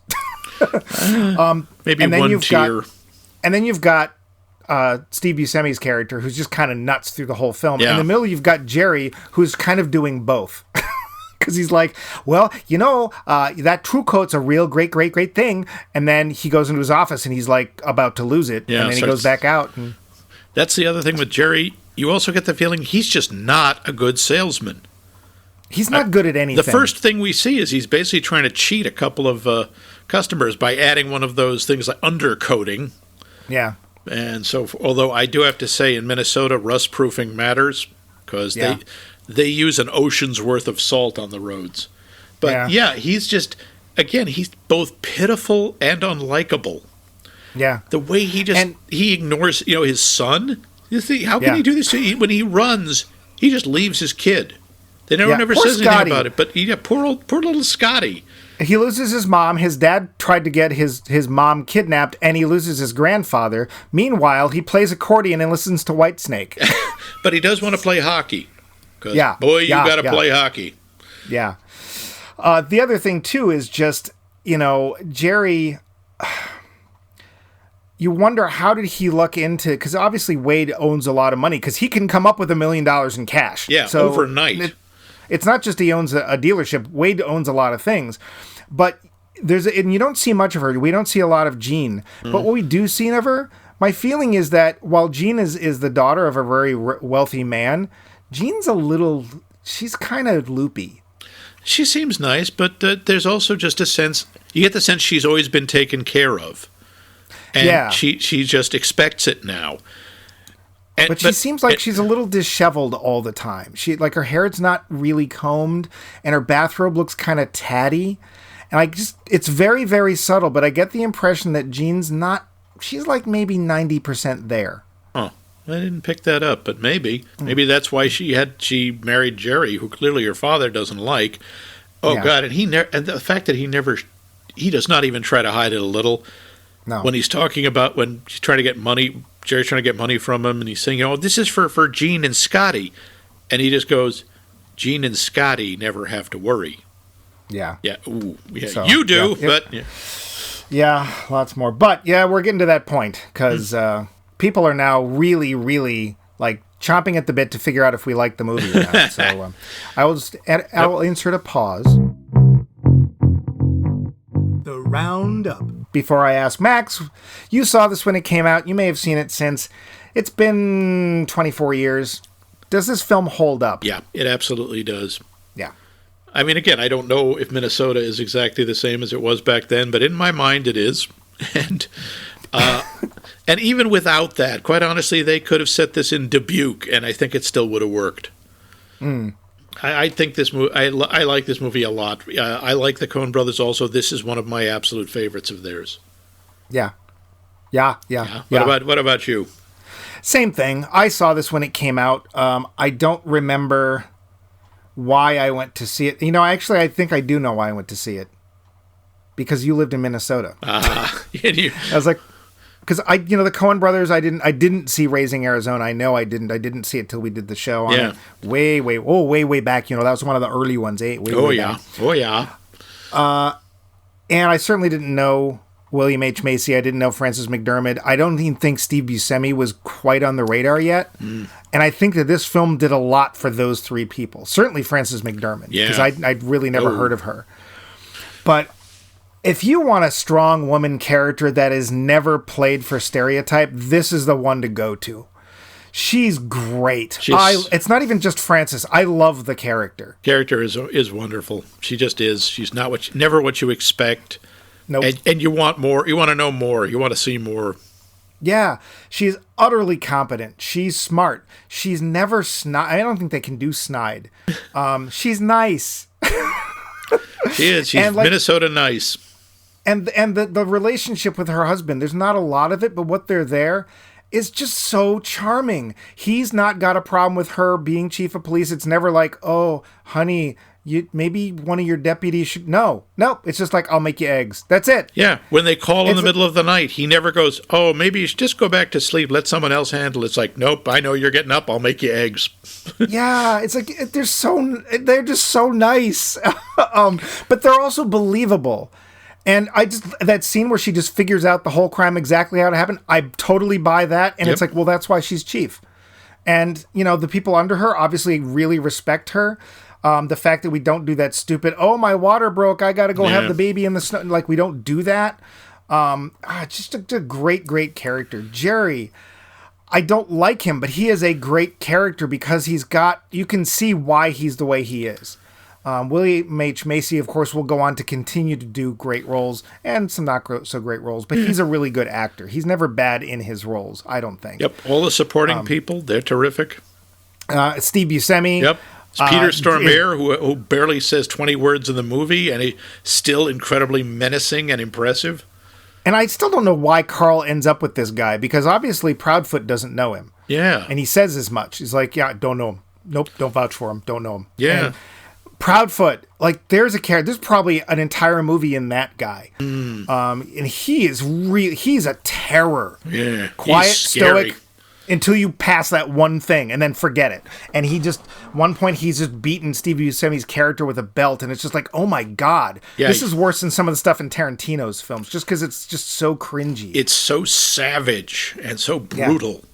Maybe one tear. And then you've got Steve Buscemi's character, who's just kind of nuts through the whole film. Yeah. In the middle, you've got Jerry, who's kind of doing both. Because he's like, well, that True Coat's a real great thing. And then he goes into his office and he's like about to lose it. Yeah, and then he goes back out. That's the other thing with Jerry. You also get the feeling he's just not a good salesman. He's not good at anything. The first thing we see is he's basically trying to cheat a couple of customers by adding one of those things like undercoating. Yeah. And so, although I do have to say in Minnesota, rust proofing matters, because they use an ocean's worth of salt on the roads. But he's just, again, he's both pitiful and unlikable. Yeah. The way he ignores, his son. You think, how can he do this? When he runs, he just leaves his kid. They never says anything about it. But poor little Scotty. He loses his mom. His dad tried to get his mom kidnapped, and he loses his grandfather. Meanwhile, he plays accordion and listens to Whitesnake. But he does want to play hockey. Boy, you got to play hockey. Yeah. The other thing, too, is just, Jerry, you wonder how did he luck into, because obviously Wade owns a lot of money, because he can come up with $1 million in cash. Yeah, so overnight. It's not just he owns a dealership. Wade owns a lot of things. But and you don't see much of her. We don't see a lot of Jean. But what we do see of her, my feeling is that while Jean is the daughter of a very wealthy man, Jean's she's kind of loopy. She seems nice, but there's also just a sense, you get the sense she's always been taken care of. And she just expects it now. But she seems like she's a little disheveled all the time. Her hair's not really combed, and her bathrobe looks kind of tatty. And it's very, very subtle, but I get the impression that Jean's she's like maybe 90% there. Huh. I didn't pick that up, but maybe that's why she married Jerry, who clearly her father doesn't like. Oh yeah. God, and the fact that he does not even try to hide it a little. No. When he's talking about when she's trying to get money, Jerry's trying to get money from him, and he's saying, "Oh, this is for Gene and Scotty," and he just goes, "Gene and Scotty never have to worry." Yeah. Yeah. Ooh. Yeah. So, you do, but yeah. Yeah, lots more. But yeah, we're getting to that point because people are now really, really like chomping at the bit to figure out if we like the movie or not. So I'll insert a pause. The roundup. Before I ask Max, you saw this when it came out. You may have seen it since. It's been 24 years. Does this film hold up? Yeah, it absolutely does. Yeah. I mean, again, I don't know if Minnesota is exactly the same as it was back then, but in my mind it is. And even without that, quite honestly, they could have set this in Dubuque, and I think it still would have worked. I think this movie. I like this movie a lot. I like the Coen brothers also. This is one of my absolute favorites of theirs. Yeah. What about you? Same thing. I saw this when it came out. I don't remember why I went to see it. Actually, I think I do know why I went to see it. Because you lived in Minnesota. I was like, because the Coen brothers, I didn't see Raising Arizona. I know I didn't. I didn't see it till we did the show on it. Way back. That was one of the early ones. Way back. Oh yeah. And I certainly didn't know William H. Macy. I didn't know Frances McDermott. I don't even think Steve Buscemi was quite on the radar yet. And I think that this film did a lot for those three people. Certainly Frances McDermott. Yeah. Because I'd really never heard of her. But if you want a strong woman character that is never played for stereotype, this is the one to go to. She's great. It's not even just Frances. I love the character. Character is wonderful. She just is. She's never what you expect. Nope. And you want more. You want to know more. You want to see more. Yeah. She's utterly competent. She's smart. She's never snide. I don't think they can do snide. She's nice. She is. She's Minnesota nice. And the relationship with her husband, there's not a lot of it, but what they're there is just so charming. He's not got a problem with her being chief of police. It's never like, oh, honey, maybe one of your deputies should... No. It's just like, I'll make you eggs. That's it. Yeah. When they call in the middle of the night, he never goes, oh, maybe you should just go back to sleep. Let someone else handle it. It's like, nope, I know you're getting up. I'll make you eggs. Yeah. It's like, they're just so nice. But they're also believable. And that scene where she just figures out the whole crime exactly how it happened, I totally buy that. And It's like, well, that's why she's chief. And, the people under her obviously really respect her. The fact that we don't do that stupid, oh, my water broke, I got to go have the baby in the snow. Like, we don't do that. Just a great, great character. Jerry, I don't like him, but he is a great character because you can see why he's the way he is. William H. Macy, of course, will go on to continue to do great roles and some not so great roles, but he's a really good actor. He's never bad in his roles, I don't think. Yep, all the supporting people, they're terrific. Steve Buscemi. Yep. It's Peter Stormare, who barely says 20 words in the movie, and he's still incredibly menacing and impressive. And I still don't know why Carl ends up with this guy, because obviously Proudfoot doesn't know him. Yeah. And he says as much. He's like, yeah, don't know him. Nope, don't vouch for him. Don't know him. Yeah. And Proudfoot, like, there's a character. There's probably an entire movie in that guy. And he's a terror. Yeah. Quiet, stoic, until you pass that one thing and then forget it. And one point he's just beaten Steve Buscemi's character with a belt, and it's just like, oh my God. Yeah, this is worse than some of the stuff in Tarantino's films, just because it's just so cringy. It's so savage and so brutal.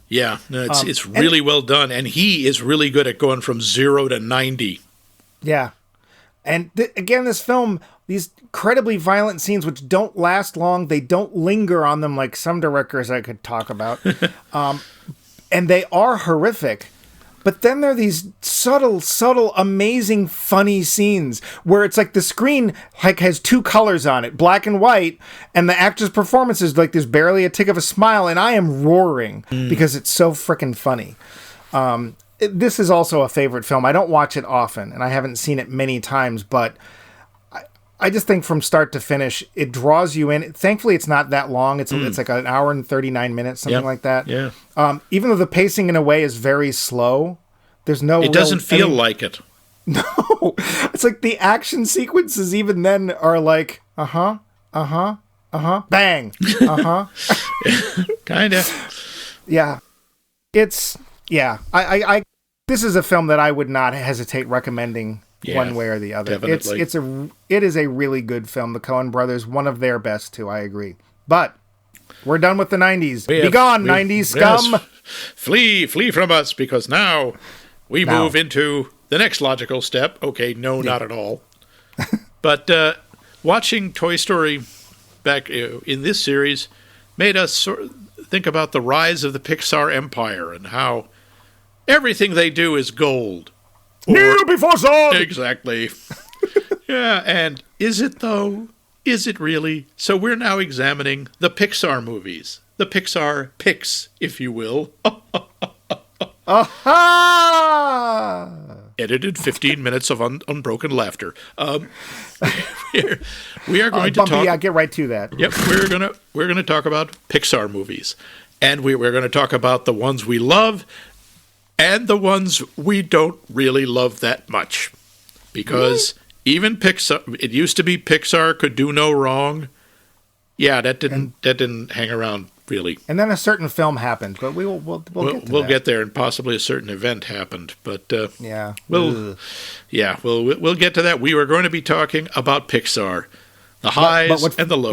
Yeah, no, it's really well done, and he is really good at going from 0 to 90. Yeah. And again, this film, these incredibly violent scenes, which don't last long, they don't linger on them like some directors I could talk about. And they are horrific. But then there are these subtle, amazing, funny scenes where it's like the screen has two colors on it, black and white, and the actor's performance is like there's barely a tick of a smile, and I am roaring because it's so freaking funny. This is also a favorite film. I don't watch it often, and I haven't seen it many times, but I just think from start to finish, it draws you in. Thankfully, it's not that long. It's like an hour and 39 minutes, something like that. Yeah. Even though the pacing in a way is very slow, there's no. It doesn't feel like it. No, it's like the action sequences even then are like bang, Kinda. Yeah, it's I this is a film that I would not hesitate recommending one way or the other. Definitely. It is a really good film. The Coen brothers, one of their best too. I agree, but we're done with the 90s. Be gone, 90s scum. Yes. Flee from us, because now we move into the next logical step. Okay, no, not at all. But watching Toy Story back in this series made us think about the rise of the Pixar empire and how everything they do is gold. Kneel before Zod! Exactly. Yeah, and is it though? Is it really? So we're now examining the Pixar movies. The Pixar picks, if you will. Aha! Edited 15 minutes of unbroken laughter. We are going to Bumpy, talk. yeah, get right to that. Yep, we're gonna talk about Pixar movies, and we're going to talk about the ones we love and the ones we don't really love that much, because even Pixar, it used to be Pixar could do no wrong. Yeah, that didn't hang around really. And then a certain film happened, but we'll get to that. We'll get there, and possibly a certain event happened, but yeah, we'll get to that. We were going to be talking about Pixar, the highs and the lows.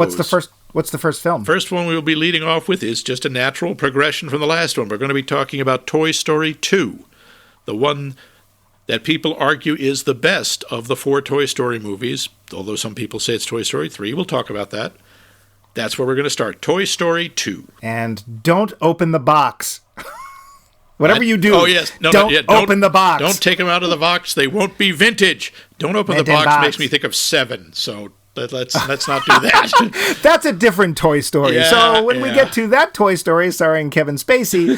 What's the first film? First one we will be leading off with is just a natural progression from the last one. We're going to be talking about Toy Story 2, the one that people argue is the best of the 4 Toy Story movies, although some people say it's Toy Story 3. We'll talk about that. That's where we're going to start. Toy Story 2. And don't open the box. Whatever you do, don't open the box. Don't take them out of the box. They won't be vintage. Don't open the box. Makes me think of Seven, so let's not do that. That's a different Toy Story. Yeah, so when we get to that Toy Story starring Kevin Spacey,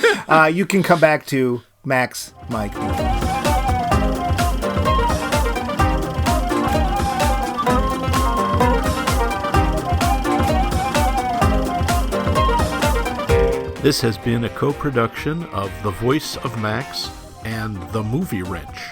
you can come back to Max, Mike. This has been a co-production of The Voice of Max and The Movie Wrench.